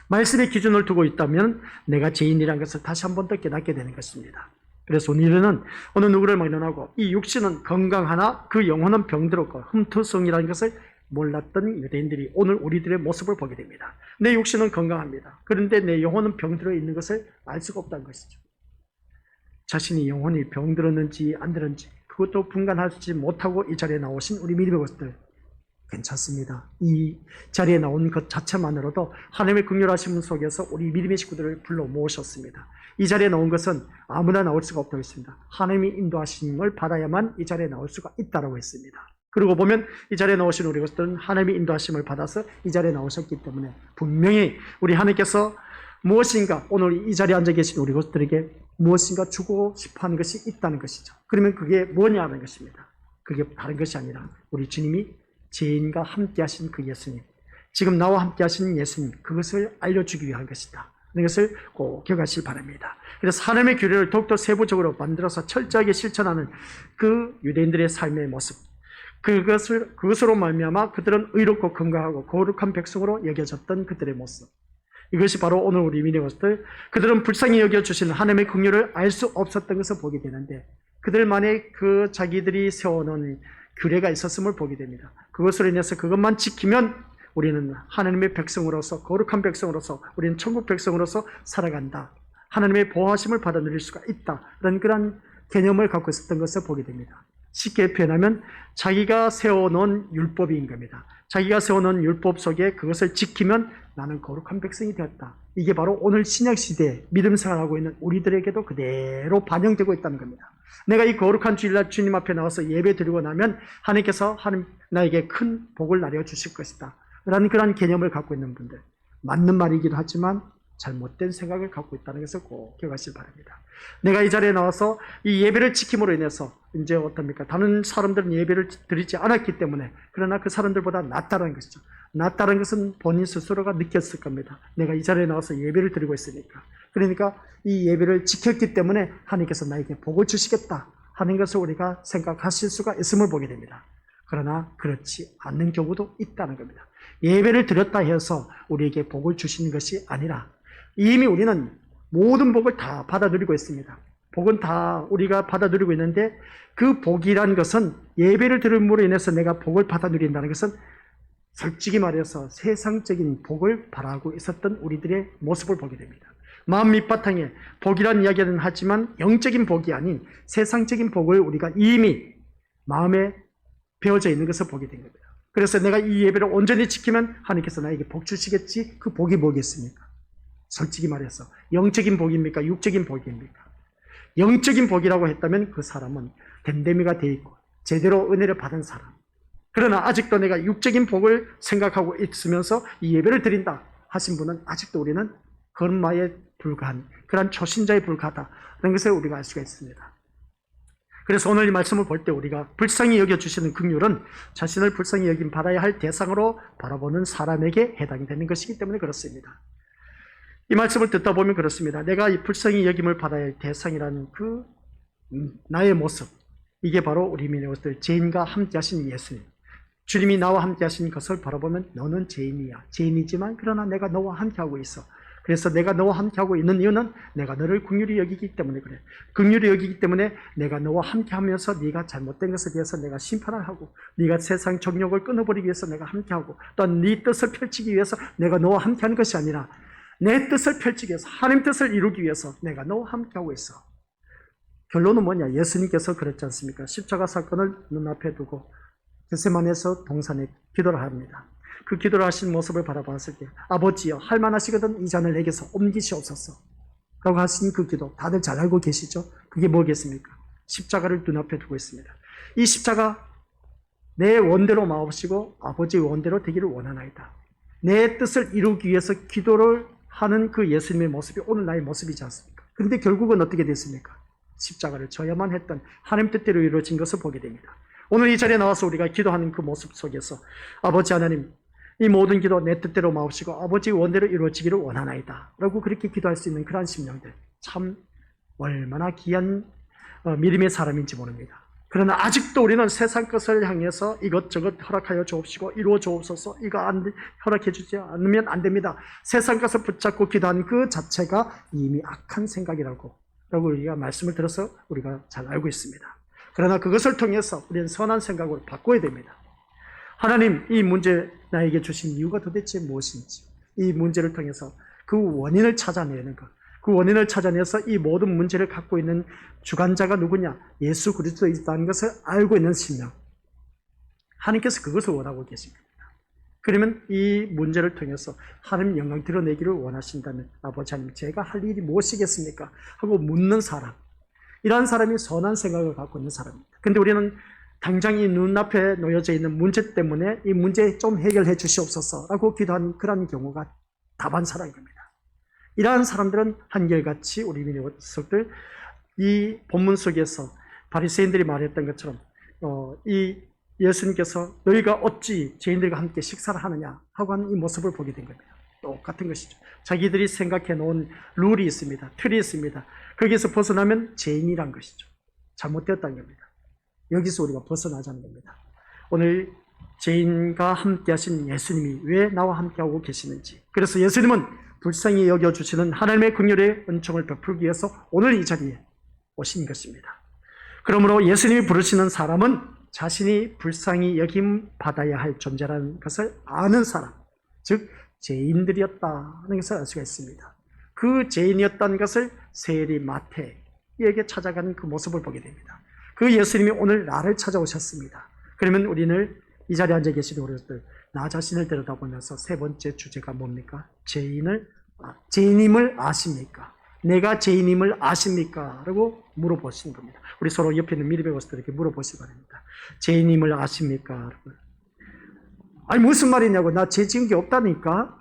말씀의 기준을 두고 있다면 내가 죄인이라는 것을 다시 한 번 더 깨닫게 되는 것입니다. 그래서 우리는 어느 누구를 막론하고 이 육신은 건강하나 그 영혼은 병들었고 흠투성이라는 것을 몰랐던 유대인들이 오늘 우리들의 모습을 보게 됩니다. 내 육신은 건강합니다. 그런데 내 영혼은 병들어 있는 것을 알 수가 없다는 것이죠. 자신이 영혼이 병들었는지 안 들었는지 그것도 분간하지 못하고 이 자리에 나오신 우리 믿음의 것들, 괜찮습니다. 이 자리에 나온 것 자체만으로도 하나님의 긍휼하신 분 속에서 우리 믿음의 식구들을 불러 모으셨습니다. 이 자리에 나온 것은 아무나 나올 수가 없다고 했습니다. 하나님이 인도하심을 받아야만 이 자리에 나올 수가 있다고 했습니다. 그리고 보면 이 자리에 나오신 우리 것들은 하나님의 인도하심을 받아서 이 자리에 나오셨기 때문에 분명히 우리 하나님께서 무엇인가 오늘 이 자리에 앉아 계신 우리 것들에게 무엇인가 주고 싶어하는 것이 있다는 것이죠. 그러면 그게 뭐냐는 것입니다. 그게 다른 것이 아니라 우리 주님이 죄인과 함께 하신 그 예수님, 지금 나와 함께 하신 예수님, 그것을 알려주기 위한 것이다. 이것을 꼭 기억하시기 바랍니다. 그래서 하나님의 규례를 더욱더 세부적으로 만들어서 철저하게 실천하는 그 유대인들의 삶의 모습, 그것으로 말미암아 그들은 의롭고 건강하고 거룩한 백성으로 여겨졌던 그들의 모습, 이것이 바로 오늘 우리 믿음의 것들, 그들은 불쌍히 여겨주시는 하나님의 긍휼을 알 수 없었던 것을 보게 되는데 그들만의 그 자기들이 세워놓은 규례가 있었음을 보게 됩니다. 그것으로 인해서 그것만 지키면 우리는 하나님의 백성으로서, 거룩한 백성으로서, 우리는 천국 백성으로서 살아간다. 하나님의 보호하심을 받아 누릴 수가 있다. 그런 개념을 갖고 있었던 것을 보게 됩니다. 쉽게 표현하면 자기가 세워놓은 율법인 겁니다. 자기가 세워놓은 율법 속에 그것을 지키면 나는 거룩한 백성이 되었다. 이게 바로 오늘 신약시대에 믿음 생활하고 있는 우리들에게도 그대로 반영되고 있다는 겁니다. 내가 이 거룩한 주일날 주님 앞에 나와서 예배 드리고 나면 하나님께서 나에게 큰 복을 내려주실 것이다. 라는 그런 개념을 갖고 있는 분들, 맞는 말이기도 하지만 잘못된 생각을 갖고 있다는 것을 꼭 기억하시기 바랍니다. 내가 이 자리에 나와서 이 예배를 지킴으로 인해서 이제 어떻습니까? 다른 사람들은 예배를 드리지 않았기 때문에, 그러나 그 사람들보다 낫다는 것이죠. 낫다는 것은 본인 스스로가 느꼈을 겁니다. 내가 이 자리에 나와서 예배를 드리고 있으니까. 그러니까 이 예배를 지켰기 때문에 하나님께서 나에게 복을 주시겠다 하는 것을 우리가 생각하실 수가 있음을 보게 됩니다. 그러나 그렇지 않는 경우도 있다는 겁니다. 예배를 드렸다 해서 우리에게 복을 주시는 것이 아니라 이미 우리는 모든 복을 다 받아 누리고 있습니다. 복은 다 우리가 받아 누리고 있는데 그 복이란 것은 예배를 드림으로 인해서 내가 복을 받아 누린다는 것은 솔직히 말해서 세상적인 복을 바라고 있었던 우리들의 모습을 보게 됩니다. 마음 밑바탕에 복이란 이야기는 하지만 영적인 복이 아닌 세상적인 복을 우리가 이미 마음에 배어져 있는 것을 보게 된 겁니다. 그래서 내가 이 예배를 온전히 지키면 하나님께서 나에게 복 주시겠지. 그 복이 뭐겠습니까? 솔직히 말해서 영적인 복입니까? 육적인 복입니까? 영적인 복이라고 했다면 그 사람은 됨됨이가 돼 있고 제대로 은혜를 받은 사람. 그러나 아직도 내가 육적인 복을 생각하고 있으면서 이 예배를 드린다 하신 분은 아직도 우리는 건마에 불과한 그런 초신자에 불과하다는 것을 우리가 알 수가 있습니다. 그래서 오늘 이 말씀을 볼 때 우리가 불쌍히 여겨주시는 긍휼은 자신을 불쌍히 여김 받아야 할 대상으로 바라보는 사람에게 해당되는 것이기 때문에 그렇습니다. 이 말씀을 듣다 보면 그렇습니다. 내가 이 불쌍히 여김을 받아야 할 대상이라는 그 나의 모습, 이게 바로 우리 민족들 죄인과 함께 하신 예수님. 주님이 나와 함께 하신 것을 바라보면 너는 죄인이야. 죄인이지만 그러나 내가 너와 함께 하고 있어. 그래서 내가 너와 함께 하고 있는 이유는 내가 너를 긍휼히 여기기 때문에 그래. 긍휼히 여기기 때문에 내가 너와 함께 하면서 네가 잘못된 것에 대해서 내가 심판을 하고, 네가 세상 정욕을 끊어버리기 위해서 내가 함께 하고, 또한 네 뜻을 펼치기 위해서 내가 너와 함께 하는 것이 아니라 내 뜻을 펼치기 위해서, 하나님 뜻을 이루기 위해서 내가 너와 함께 하고 있어. 결론은 뭐냐? 예수님께서 그랬지 않습니까? 십자가 사건을 눈앞에 두고 겟세마네에서 동산에 기도를 합니다. 그 기도를 하신 모습을 바라봤을 때 아버지여 할만하시거든 이 잔을 내게서 옮기시옵소서 라고 하신 그 기도 다들 잘 알고 계시죠? 그게 뭐겠습니까? 십자가를 눈앞에 두고 있습니다. 이 십자가 내 원대로 마옵시고 아버지의 원대로 되기를 원하나이다. 내 뜻을 이루기 위해서 기도를 하는 그 예수님의 모습이 오늘 나의 모습이지 않습니까? 그런데 결국은 어떻게 됐습니까? 십자가를 져야만 했던 하나님 뜻대로 이루어진 것을 보게 됩니다. 오늘 이 자리에 나와서 우리가 기도하는 그 모습 속에서 아버지 하나님, 이 모든 기도 내 뜻대로 마옵시고 아버지의 원대로 이루어지기를 원하나이다 라고 그렇게 기도할 수 있는 그러한 심령들, 참 얼마나 귀한 믿음의 사람인지 모릅니다. 그러나 아직도 우리는 세상 것을 향해서 이것저것 허락하여 주옵시고 이루어 주옵소서, 이거 허락해 주지 않으면 안 됩니다. 세상 것을 붙잡고 기도하는 그 자체가 이미 악한 생각이라고 우리가 말씀을 들어서 우리가 잘 알고 있습니다. 그러나 그것을 통해서 우리는 선한 생각으로 바꿔야 됩니다. 하나님, 이 문제 나에게 주신 이유가 도대체 무엇인지, 이 문제를 통해서 그 원인을 찾아내는 것, 그 원인을 찾아내서 이 모든 문제를 갖고 있는 주관자가 누구냐? 예수 그리스도이다는 것을 알고 있는 심령. 하나님께서 그것을 원하고 계십니다. 그러면 이 문제를 통해서 하나님 영광 드러내기를 원하신다면 아버지 하나님, 제가 할 일이 무엇이겠습니까? 하고 묻는 사람, 이러한 사람이 선한 생각을 갖고 있는 사람입니다. 근데 우리는 당장 이 눈앞에 놓여져 있는 문제 때문에 이 문제 좀 해결해 주시옵소서 라고 기도하는 그런 경우가 다반사라는 겁니다. 이러한 사람들은 한결같이 우리 민족들 이 본문 속에서 바리새인들이 말했던 것처럼 이 예수님께서 너희가 어찌 죄인들과 함께 식사를 하느냐 하고 하는 이 모습을 보게 된 겁니다. 똑같은 것이죠. 자기들이 생각해 놓은 룰이 있습니다. 틀이 있습니다. 거기에서 벗어나면 죄인이란 것이죠. 잘못되었다는 겁니다. 여기서 우리가 벗어나자는 겁니다. 오늘 죄인과 함께 하신 예수님이 왜 나와 함께 하고 계시는지, 그래서 예수님은 불쌍히 여겨주시는 하나님의 긍휼의 은총을 베풀기 위해서 오늘 이 자리에 오신 것입니다. 그러므로 예수님이 부르시는 사람은 자신이 불쌍히 여김 받아야 할 존재라는 것을 아는 사람, 즉 죄인들이었다는 것을 알 수가 있습니다. 그 죄인이었다는 것을 세리 마태에게 찾아가는 그 모습을 보게 됩니다. 그 예수님이 오늘 나를 찾아오셨습니다. 그러면 우리는 이 자리에 앉아 계시는 우리들, 나 자신을 들여다보면서 세 번째 주제가 뭡니까? 죄인임을 아십니까? 내가 죄인임을 아십니까? 라고 물어보시는 겁니다. 우리 서로 옆에 있는 미리 배우스들에게 물어보시기 바랍니다. 죄인임을 아십니까? 아니 무슨 말이냐고, 나 죄 지은 게 없다니까?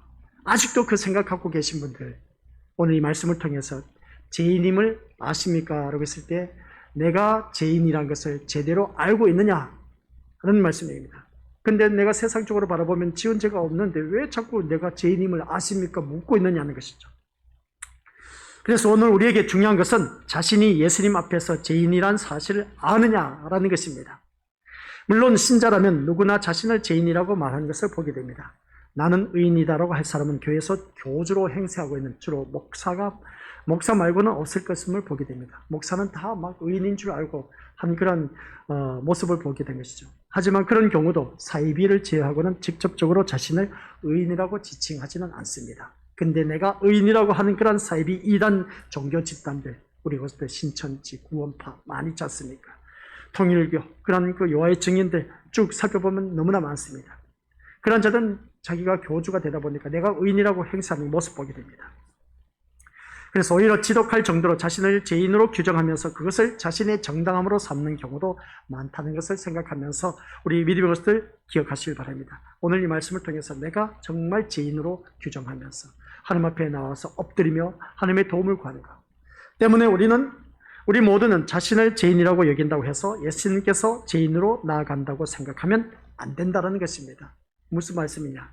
아직도 그 생각 갖고 계신 분들, 오늘 이 말씀을 통해서 죄인임을 아십니까? 라고 했을 때 내가 죄인이란 것을 제대로 알고 있느냐? 하는 말씀입니다. 근데 내가 세상적으로 바라보면 지은 죄가 없는데 왜 자꾸 내가 죄인임을 아십니까? 묻고 있느냐는 것이죠. 그래서 오늘 우리에게 중요한 것은 자신이 예수님 앞에서 죄인이란 사실을 아느냐라는 것입니다. 물론 신자라면 누구나 자신을 죄인이라고 말하는 것을 보게 됩니다. 나는 의인이다라고 할 사람은 교회에서 교주로 행세하고 있는 주로 목사 말고는 없을 것임을 보게 됩니다. 목사는 다 막 의인인 줄 알고 한 그런 모습을 보게 된 것이죠. 하지만 그런 경우도 사이비를 제외하고는 직접적으로 자신을 의인이라고 지칭하지는 않습니다. 근데 내가 의인이라고 하는 그런 사이비 이단 종교 집단들, 우리 곳에 신천지, 구원파 많이 있지 않습니까? 통일교, 그런 그 여호와의 증인들 쭉 살펴보면 너무나 많습니다. 그런 자들은 자기가 교주가 되다 보니까 내가 의인이라고 행사하는 모습 보게 됩니다. 그래서 오히려 지독할 정도로 자신을 죄인으로 규정하면서 그것을 자신의 정당함으로 삼는 경우도 많다는 것을 생각하면서 우리 믿음의 것들 기억하시길 바랍니다. 오늘 이 말씀을 통해서 내가 정말 죄인으로 규정하면서 하나님 앞에 나와서 엎드리며 하나님의 도움을 구하는 것 때문에 우리 모두는 자신을 죄인이라고 여긴다고 해서 예수님께서 죄인으로 나아간다고 생각하면 안 된다는 것입니다. 무슨 말씀이냐?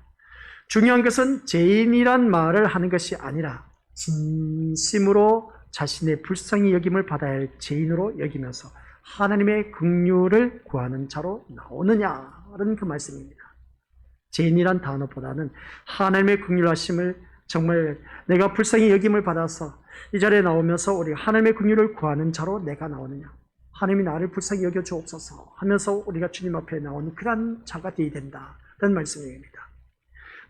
중요한 것은 죄인이란 말을 하는 것이 아니라 진심으로 자신의 불쌍히 여김을 받아야 할 죄인으로 여기면서 하나님의 긍휼을 구하는 자로 나오느냐는 그 말씀입니다. 죄인이란 단어보다는 하나님의 긍휼하심을 정말 내가 불쌍히 여김을 받아서 이 자리에 나오면서 우리 하나님의 긍휼을 구하는 자로 내가 나오느냐, 하나님이 나를 불쌍히 여겨 주옵소서 하면서 우리가 주님 앞에 나오는 그런 자가 되어야 된다는 말씀입니다.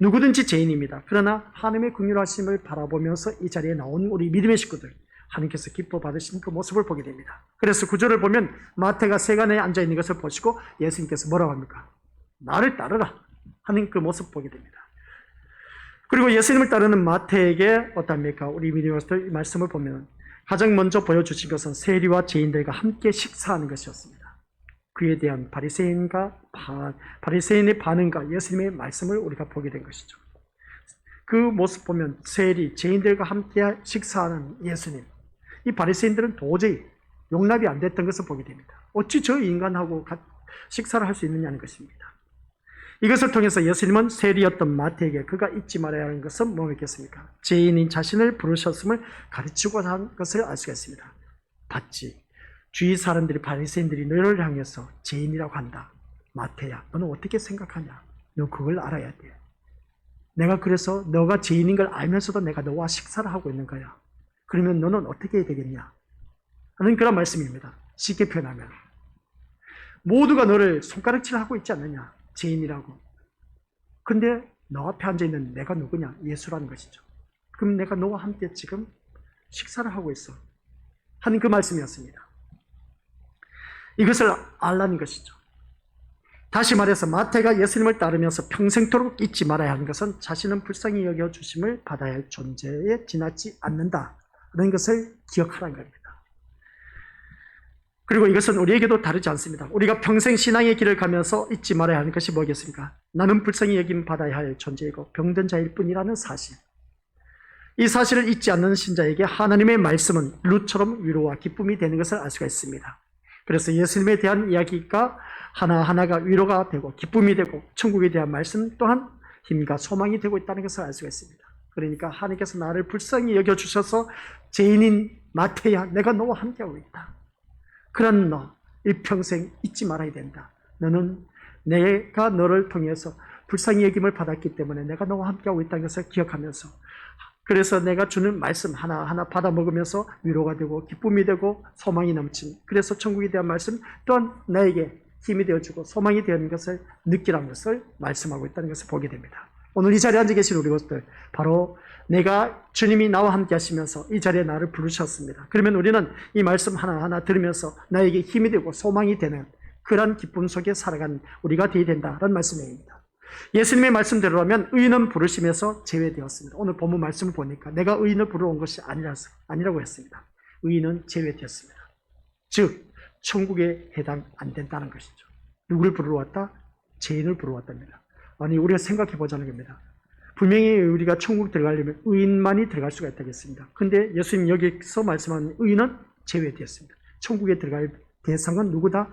누구든지 죄인입니다. 그러나 하나님의 긍휼하심을 바라보면서 이 자리에 나온 우리 믿음의 식구들, 하나님께서 기뻐 받으신 그 모습을 보게 됩니다. 그래서 구절을 보면 마태가 세간에 앉아있는 것을 보시고 예수님께서 뭐라고 합니까? 나를 따르라 하는 그 모습 보게 됩니다. 그리고 예수님을 따르는 마태에게 어떻습니까? 우리 믿음의 식구들 이 말씀을 보면 가장 먼저 보여주신 것은 세리와 죄인들과 함께 식사하는 것이었습니다. 그에 대한 바리새인의 반응과 예수님의 말씀을 우리가 보게 된 것이죠. 그 모습 보면 세리, 죄인들과 함께 식사하는 예수님, 이 바리새인들은 도저히 용납이 안 됐던 것을 보게 됩니다. 어찌 저 인간하고 식사를 할 수 있느냐는 것입니다. 이것을 통해서 예수님은 세리였던 마태에게 그가 잊지 말아야 하는 것은 뭐겠습니까? 죄인인 자신을 부르셨음을 가르치고 한 것을 알 수가 있습니다. 봤지? 주위 사람들이 바리새인들이 너를 향해서 죄인이라고 한다. 마태야, 너는 어떻게 생각하냐? 너 그걸 알아야 돼. 내가 그래서 너가 죄인인 걸 알면서도 내가 너와 식사를 하고 있는 거야. 그러면 너는 어떻게 해야 되겠냐? 하는 그런 말씀입니다. 쉽게 표현하면 모두가 너를 손가락질을 하고 있지 않느냐? 죄인이라고. 근데 너 앞에 앉아있는 내가 누구냐? 예수라는 것이죠. 그럼 내가 너와 함께 지금 식사를 하고 있어 하는 그 말씀이었습니다. 이것을 알라는 것이죠. 다시 말해서 마태가 예수님을 따르면서 평생토록 잊지 말아야 하는 것은 자신은 불쌍히 여겨주심을 받아야 할 존재에 지나지 않는다는 것을 기억하라는 겁니다. 그리고 이것은 우리에게도 다르지 않습니다. 우리가 평생 신앙의 길을 가면서 잊지 말아야 하는 것이 뭐겠습니까? 나는 불쌍히 여김 받아야 할 존재이고 병든 자일 뿐이라는 사실. 이 사실을 잊지 않는 신자에게 하나님의 말씀은 룻처럼 위로와 기쁨이 되는 것을 알 수가 있습니다. 그래서 예수님에 대한 이야기가 하나하나가 위로가 되고 기쁨이 되고 천국에 대한 말씀 또한 힘과 소망이 되고 있다는 것을 알 수가 있습니다. 그러니까 하나님께서 나를 불쌍히 여겨주셔서 죄인인 마태야, 내가 너와 함께하고 있다. 그런 너 일평생 잊지 말아야 된다. 너는 내가 너를 통해서 불쌍히 여김을 받았기 때문에 내가 너와 함께하고 있다는 것을 기억하면서, 그래서 내가 주는 말씀 하나하나 받아 먹으면서 위로가 되고 기쁨이 되고 소망이 넘친, 그래서 천국에 대한 말씀 또한 나에게 힘이 되어주고 소망이 되는 것을 느끼라는 것을 말씀하고 있다는 것을 보게 됩니다. 오늘 이 자리에 앉아 계신 우리 것들, 바로 내가 주님이 나와 함께 하시면서 이 자리에 나를 부르셨습니다. 그러면 우리는 이 말씀 하나하나 들으면서 나에게 힘이 되고 소망이 되는 그런 기쁨 속에 살아가는 우리가 되어야 된다는 말씀입니다. 예수님의 말씀대로라면 의인은 부르심에서 제외되었습니다. 오늘 본문 말씀을 보니까 내가 의인을 부르러 온 것이 아니라고 했습니다. 의인은 제외되었습니다. 즉 천국에 해당 안 된다는 것이죠. 누구를 부르러 왔다? 죄인을 부르러 왔답니다. 아니, 우리가 생각해 보자는 겁니다. 분명히 우리가 천국 들어가려면 의인만이 들어갈 수가 있다겠습니다. 근데 예수님 여기서 말씀하는 의인은 제외되었습니다. 천국에 들어갈 대상은 누구다?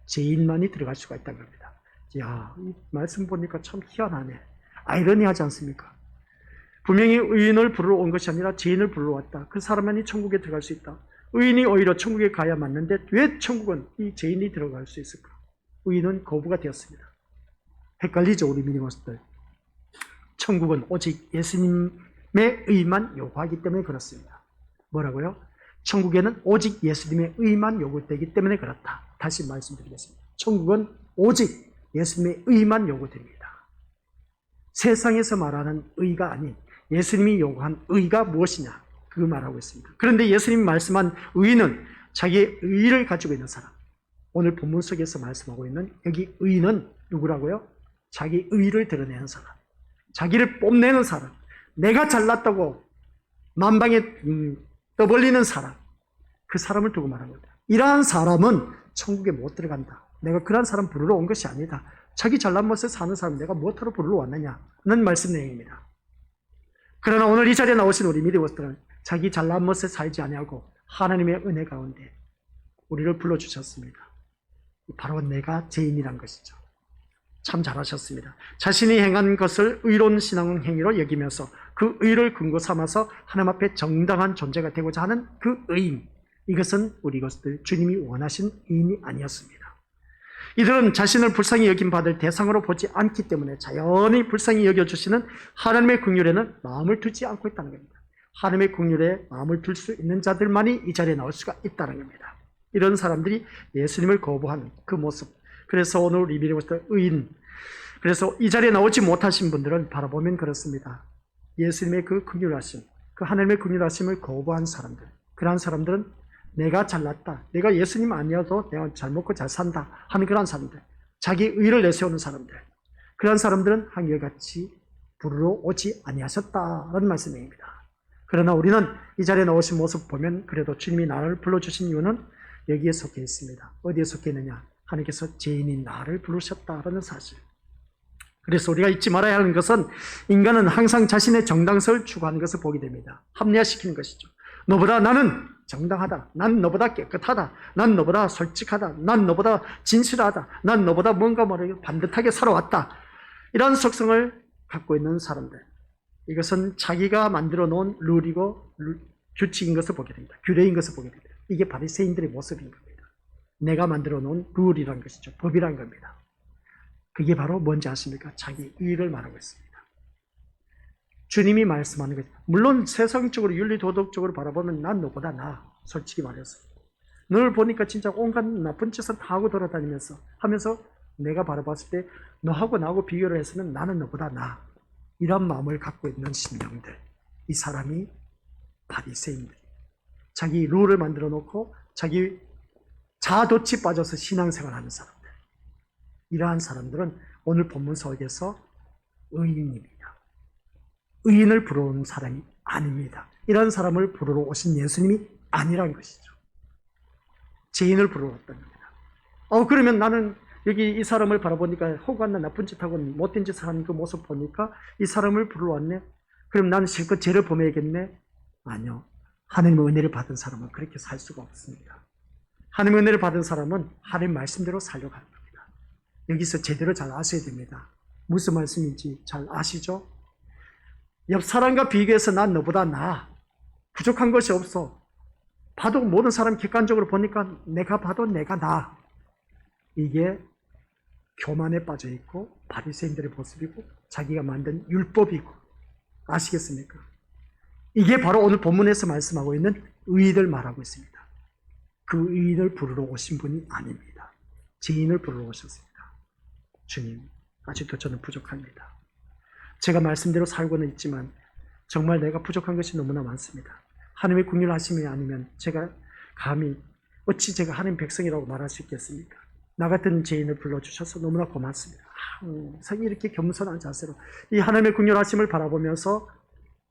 죄인만이 들어갈 수가 있다는 겁니다. 이야, 이 말씀 보니까 참 희한하네. 아이러니하지 않습니까? 분명히 의인을 부르러 온 것이 아니라 죄인을 부르러 왔다. 그 사람만이 천국에 들어갈 수 있다. 의인이 오히려 천국에 가야 맞는데 왜 천국은 이 죄인이 들어갈 수 있을까? 의인은 거부가 되었습니다. 헷갈리죠, 우리 미니머스들. 천국은 오직 예수님의 의만 요구하기 때문에 그렇습니다. 뭐라고요? 천국에는 오직 예수님의 의만 요구되기 때문에 그렇다. 다시 말씀드리겠습니다. 천국은 오직 예수님의 의만 요구됩니다. 세상에서 말하는 의가 아닌 예수님이 요구한 의가 무엇이냐, 그 말하고 있습니다. 그런데 예수님이 말씀한 의는 자기의 의를 가지고 있는 사람. 오늘 본문 속에서 말씀하고 있는 여기 의는 누구라고요? 자기 의를 드러내는 사람, 자기를 뽐내는 사람, 내가 잘났다고 만방에 떠벌리는 사람, 그 사람을 두고 말하는 겁니다. 이러한 사람은 천국에 못 들어간다. 내가 그러한 사람 부르러 온 것이 아니다. 자기 잘난 모습에 사는 사람 내가 무엇하러 부르러 왔느냐는 말씀 내용입니다. 그러나 오늘 이 자리에 나오신 우리 믿음원들은 자기 잘난 모습에 살지 아니하고 하나님의 은혜 가운데 우리를 불러주셨습니다. 바로 내가 죄인이란 것이죠. 참 잘하셨습니다. 자신이 행한 것을 의로운 신앙 행위로 여기면서 그 의를 근거 삼아서 하나님 앞에 정당한 존재가 되고자 하는 그 의인, 이것은 우리 것들 주님이 원하신 의인이 아니었습니다. 이들은 자신을 불쌍히 여김 받을 대상으로 보지 않기 때문에 자연히 불쌍히 여겨주시는 하나님의 긍휼에는 마음을 두지 않고 있다는 겁니다. 하나님의 긍휼에 마음을 둘 수 있는 자들만이 이 자리에 나올 수가 있다는 겁니다. 이런 사람들이 예수님을 거부하는 그 모습. 그래서 오늘 우리 믿음으로서 의인, 그래서 이 자리에 나오지 못하신 분들은 바라보면 그렇습니다. 예수님의 그 긍휼하심, 그 하나님의 긍휼하심을 거부한 사람들, 그러한 사람들은 내가 잘났다, 내가 예수님 아니어도 내가 잘 먹고 잘 산다 하는 그런 사람들, 자기 의를 내세우는 사람들, 그런 사람들은 한결같이 부르러 오지 아니하셨다는 말씀입니다. 그러나 우리는 이 자리에 나오신 모습 보면 그래도 주님이 나를 불러주신 이유는 여기에 속해 있습니다. 어디에 속해 있느냐? 하나님께서 죄인인 나를 부르셨다라는 사실. 그래서 우리가 잊지 말아야 하는 것은 인간은 항상 자신의 정당성을 추구하는 것을 보게 됩니다. 합리화시키는 것이죠. 너보다 나는 정당하다. 난 너보다 깨끗하다. 난 너보다 솔직하다. 난 너보다 진실하다. 난 너보다 뭔가 반듯하게 살아왔다. 이런 속성을 갖고 있는 사람들. 이것은 자기가 만들어 놓은 룰이고 규칙인 것을 보게 됩니다. 규례인 것을 보게 됩니다. 이게 바리새인들의 모습인 겁니다. 내가 만들어 놓은 룰이라는 것이죠. 법이라는 겁니다. 그게 바로 뭔지 아십니까? 자기 의를 말하고 있습니다. 주님이 말씀하는 거죠. 물론 세상적으로 윤리도덕적으로 바라보면 난 너보다 나아. 솔직히 말해서. 너를 보니까 진짜 온갖 나쁜 짓을 다 하고 돌아다니면서 하면서 내가 바라봤을 때 너하고 나하고 비교를 해서는 나는 너보다 나아. 이런 마음을 갖고 있는 신령들. 이 사람이 바리새인들. 자기 룰을 만들어 놓고 자기 자아도취 빠져서 신앙생활하는 사람들. 이러한 사람들은 오늘 본문 속에서 의인입니다. 의인을 부르는 사람이 아닙니다. 이런 사람을 부르러 오신 예수님이 아니란 것이죠. 죄인을 부르러 왔다는 겁니다. 그러면 나는 여기 이 사람을 바라보니까 허구한 나쁜 짓하고 못된 짓을 하는 그 모습 보니까 이 사람을 부르러 왔네. 그럼 나는 실컷 죄를 범해야겠네. 아니요. 하나님의 은혜를 받은 사람은 그렇게 살 수가 없습니다. 하나님의 은혜를 받은 사람은 하나님 말씀대로 살려고 합니다. 여기서 제대로 잘 아셔야 됩니다. 무슨 말씀인지 잘 아시죠? 옆 사람과 비교해서 난 너보다 나아. 부족한 것이 없어. 봐도 모든 사람 객관적으로 보니까 내가 봐도 내가 나아. 이게 교만에 빠져 있고 바리새인들의 모습이고 자기가 만든 율법이고, 아시겠습니까? 이게 바로 오늘 본문에서 말씀하고 있는 의인을 말하고 있습니다. 그 의인을 부르러 오신 분이 아닙니다. 죄인을 부르러 오셨습니다. 주님, 아직도 저는 부족합니다. 제가 말씀대로 살고는 있지만 정말 내가 부족한 것이 너무나 많습니다. 하나님의 긍휼하심이 아니면 제가 감히 어찌 제가 하나님 백성이라고 말할 수 있겠습니까? 나 같은 죄인을 불러주셔서 너무나 고맙습니다. 항상 이렇게 겸손한 자세로 이 하나님의 긍휼하심을 바라보면서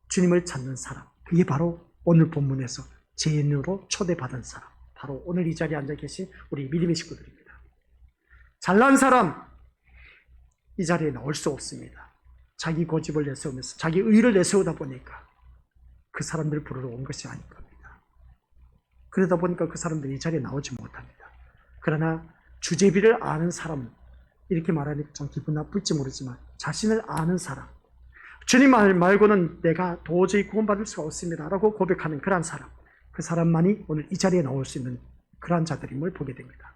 주님을 찾는 사람, 그게 바로 오늘 본문에서 죄인으로 초대받은 사람, 바로 오늘 이 자리에 앉아 계신 우리 믿음의 식구들입니다. 잘난 사람, 이 자리에 나올 수 없습니다. 자기 고집을 내세우면서 자기 의를 내세우다 보니까 그 사람들을 부르러 온 것이 아닌 겁니다. 그러다 보니까 그 사람들이 이 자리에 나오지 못합니다. 그러나 주제비를 아는 사람, 이렇게 말하니까 좀 기분 나쁠지 모르지만 자신을 아는 사람, 주님 말고는 내가 도저히 구원받을 수가 없습니다 라고 고백하는 그런 사람, 그 사람만이 오늘 이 자리에 나올 수 있는 그러한 자들임을 보게 됩니다.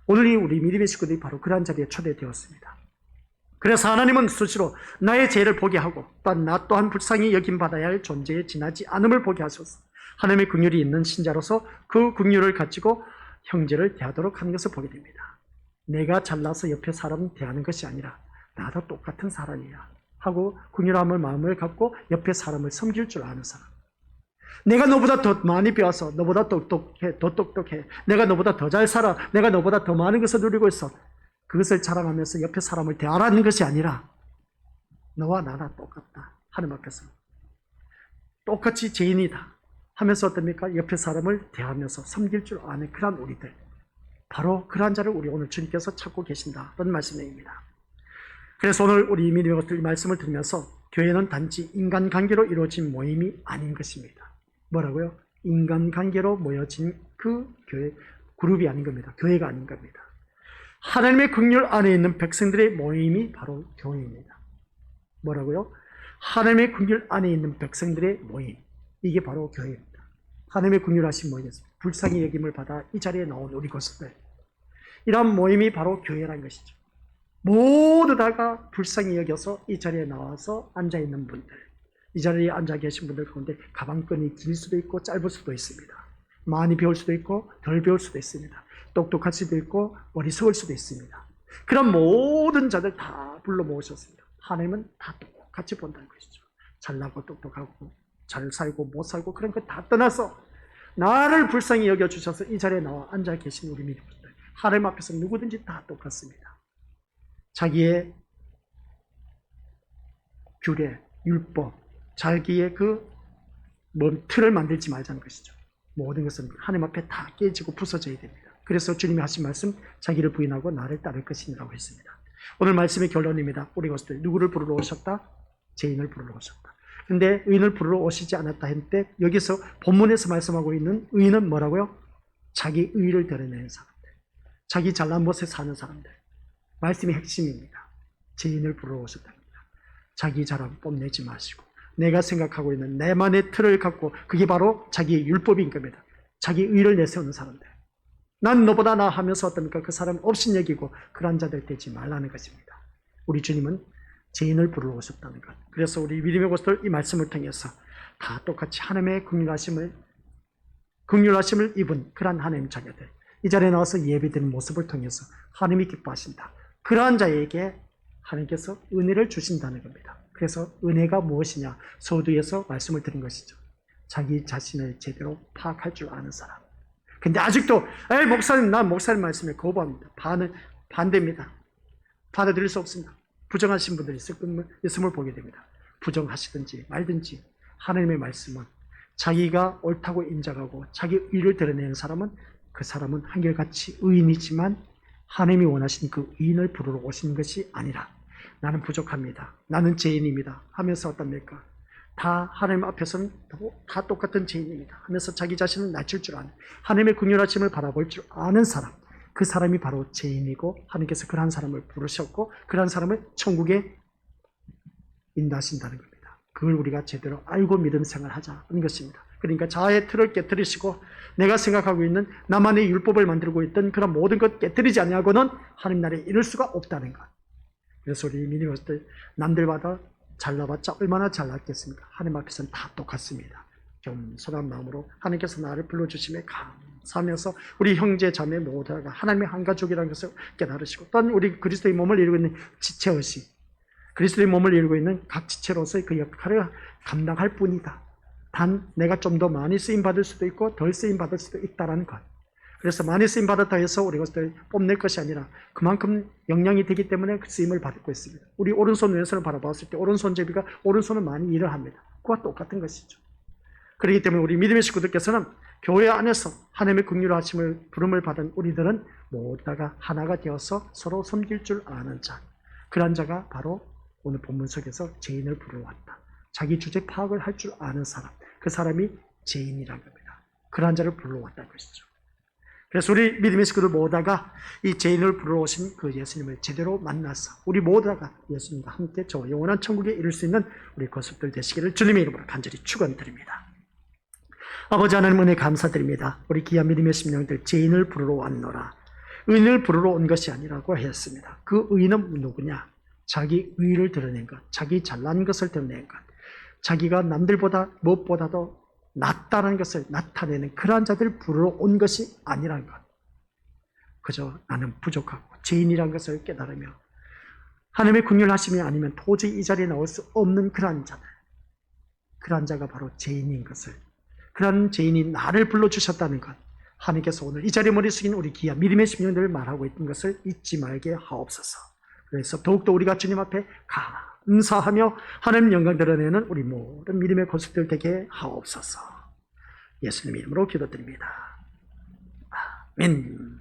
오늘 우리 믿음의 식구들이 바로 그러한 자리에 초대되었습니다. 그래서 하나님은 수시로 나의 죄를 보게 하고 또한 나 또한 불쌍히 여김받아야 할 존재에 지나지 않음을 보게 하소서. 하나님의 긍휼이 있는 신자로서 그 긍휼을 가지고 형제를 대하도록 하는 것을 보게 됩니다. 내가 잘나서 옆에 사람을 대하는 것이 아니라 나도 똑같은 사람이야 하고 긍휼함을 마음을 갖고 옆에 사람을 섬길 줄 아는 사람. 내가 너보다 더 많이 배워서 너보다 더 똑똑해. 내가 너보다 더 잘 살아. 내가 너보다 더 많은 것을 누리고 있어. 그것을 자랑하면서 옆에 사람을 대하라는 것이 아니라 너와 나나 똑같다. 하나님 앞에서 똑같이 죄인이다 하면서 어떻습니까? 옆에 사람을 대하면서 섬길 줄 아는 그러한 우리들, 바로 그러한 자를 우리 오늘 주님께서 찾고 계신다는 말씀입니다. 그래서 오늘 우리 믿음의 것들 말씀을 들으면서 교회는 단지 인간관계로 이루어진 모임이 아닌 것입니다. 뭐라고요? 인간관계로 모여진 그 교회 그룹이 아닌 겁니다. 교회가 아닌 겁니다. 하나님의 긍휼 안에 있는 백성들의 모임이 바로 교회입니다. 뭐라고요? 하나님의 긍휼 안에 있는 백성들의 모임, 이게 바로 교회입니다. 하나님의 긍휼하신 모임에서 불쌍히 여김을 받아 이 자리에 나온 우리 것들, 이러한 모임이 바로 교회라는 것이죠. 모두 다가 불쌍히 여겨서 이 자리에 나와서 앉아있는 분들, 이 자리에 앉아 계신 분들 가운데 가방끈이 길 수도 있고 짧을 수도 있습니다. 많이 배울 수도 있고 덜 배울 수도 있습니다. 똑똑할 수도 있고 어리석을 수도 있습니다. 그런 모든 자들 다 불러 모으셨습니다. 하나님은 다 똑같이 본다는 것이죠. 잘나고 똑똑하고 잘 살고 못 살고 그런 것 다 떠나서 나를 불쌍히 여겨주셔서 이 자리에 나와 앉아 계신 우리 믿음들, 하나님 앞에서 누구든지 다 똑같습니다. 자기의 규례, 율법, 자기의 틀을 만들지 말자는 것이죠. 모든 것은 하나님 앞에 다 깨지고 부서져야 됩니다. 그래서 주님이 하신 말씀, 자기를 부인하고 나를 따를 것이니라고 했습니다. 오늘 말씀의 결론입니다. 우리 것들 누구를 부르러 오셨다? 죄인을 부르러 오셨다. 근데 의인을 부르러 오시지 않았다 했는데 여기서 본문에서 말씀하고 있는 의인은 뭐라고요? 자기 의를 드러내는 사람들, 자기 잘난 것에 사는 사람들. 말씀의 핵심입니다. 죄인을 부르러 오셨답니다. 자기 자랑 뽐내지 마시고 내가 생각하고 있는 내만의 틀을 갖고, 그게 바로 자기의 율법인 겁니다. 자기 의를 내세우는 사람들. 난 너보다 나아 하면서 어떻습니까? 그 사람 업신여기고 그런 자들 되지 말라는 것입니다. 우리 주님은 죄인을 부르러 오셨다는 것. 그래서 우리 믿음의 것들 이 말씀을 통해서 다 똑같이 하나님의 긍휼하심을 입은 그러한 하나님 자녀들, 이 자리에 나와서 예배드리는 모습을 통해서 하나님이 기뻐하신다. 그러한 자에게 하나님께서 은혜를 주신다는 겁니다. 그래서 은혜가 무엇이냐? 서두에서 말씀을 드린 것이죠. 자기 자신을 제대로 파악할 줄 아는 사람. 근데 아직도 목사님, 난 목사님 말씀에 거부합니다. 반대입니다. 받아들일 수 없습니다. 부정하신 분들이 있음을 보게 됩니다. 부정하시든지 말든지 하나님의 말씀은 자기가 옳다고 인정하고 자기 의를 드러내는 사람은, 그 사람은 한결같이 의인이지만 하나님이 원하신 그 의인을 부르러 오신 것이 아니라 나는 부족합니다, 나는 죄인입니다 하면서 어떻습니까? 다 하나님 앞에서는 다 똑같은 죄인입니다 하면서 자기 자신을 낮출 줄 아는, 하나님의 긍휼하심을 바라볼 줄 아는 사람, 그 사람이 바로 죄인이고 하나님께서 그러한 사람을 부르셨고 그러한 사람을 천국에 인도하신다는 겁니다. 그걸 우리가 제대로 알고 믿음 생활하자는 것입니다. 그러니까 자아의 틀을 깨뜨리시고 내가 생각하고 있는 나만의 율법을 만들고 있던 그런 모든 것 깨뜨리지 않냐고는 하나님 나라에 이룰 수가 없다는 것. 그래서 우리 믿음의 것들, 남들보다 잘나봤자 얼마나 잘났겠습니까? 하나님 앞에서는 다 똑같습니다. 겸손한 마음으로 하나님께서 나를 불러주심에 감사하면서 우리 형제 자매 모두가 하나님의 한 가족이라는 것을 깨달으시고, 또한 우리 그리스도의 몸을 이루고 있는 지체의식, 그리스도의 몸을 이루고 있는 각 지체로서의 그 역할을 감당할 뿐이다. 단 내가 좀 더 많이 쓰임받을 수도 있고 덜 쓰임받을 수도 있다는 것. 그래서 많이 쓰임받았다 해서 우리 것을 뽐낼 것이 아니라 그만큼 영향이 되기 때문에 그 쓰임을 받고 있습니다. 우리 오른손 왼손을 바라봤을 때 오른손잡이가 오른손은 많이 일을 합니다. 그와 똑같은 것이죠. 그렇기 때문에 우리 믿음의 식구들께서는 교회 안에서 하나님의 긍휼하심을 부름을 받은 우리들은 모두 다가 하나가 되어서 서로 섬길 줄 아는 자, 그런 자가 바로 오늘 본문 속에서 죄인을 부르러 왔다. 자기 주제 파악을 할 줄 아는 사람, 그 사람이 죄인이라는 겁니다. 그러한 자를 부르러 왔다는 것이죠. 그래서 우리 믿음의 식구들 모두가 이 죄인을 부르러 오신 그 예수님을 제대로 만나서 우리 모두가 예수님과 함께 저 영원한 천국에 이룰 수 있는 우리 거습들 되시기를 주님의 이름으로 간절히 축원드립니다. 아버지 하나님 은혜 감사드립니다. 우리 귀한 믿음의 심령들, 죄인을 부르러 왔노라. 의인을 부르러 온 것이 아니라고 했습니다. 그 의인은 누구냐? 자기 의를 드러낸 것, 자기 잘난 것을 드러낸 것, 자기가 남들보다 무엇보다도 낫다는 것을 나타내는 그러한 자들을 부르러 온 것이 아니라는 것. 그저 나는 부족하고 죄인이라는 것을 깨달으며 하나님의 긍휼하심이 아니면 도저히 이 자리에 나올 수 없는 그러한 자들, 그러한 자가 바로 죄인인 것을, 그러한 죄인이 나를 불러주셨다는 것, 하나님께서 오늘 이 자리에 머리 숙인 우리 귀한 믿음의 심령들을 말하고 있던 것을 잊지 말게 하옵소서. 그래서 더욱더 우리가 주님 앞에 감사하며 하나님 영광 드러내는 우리 모든 믿음의 거식들 되게 하옵소서. 예수님 이름으로 기도드립니다. 아멘.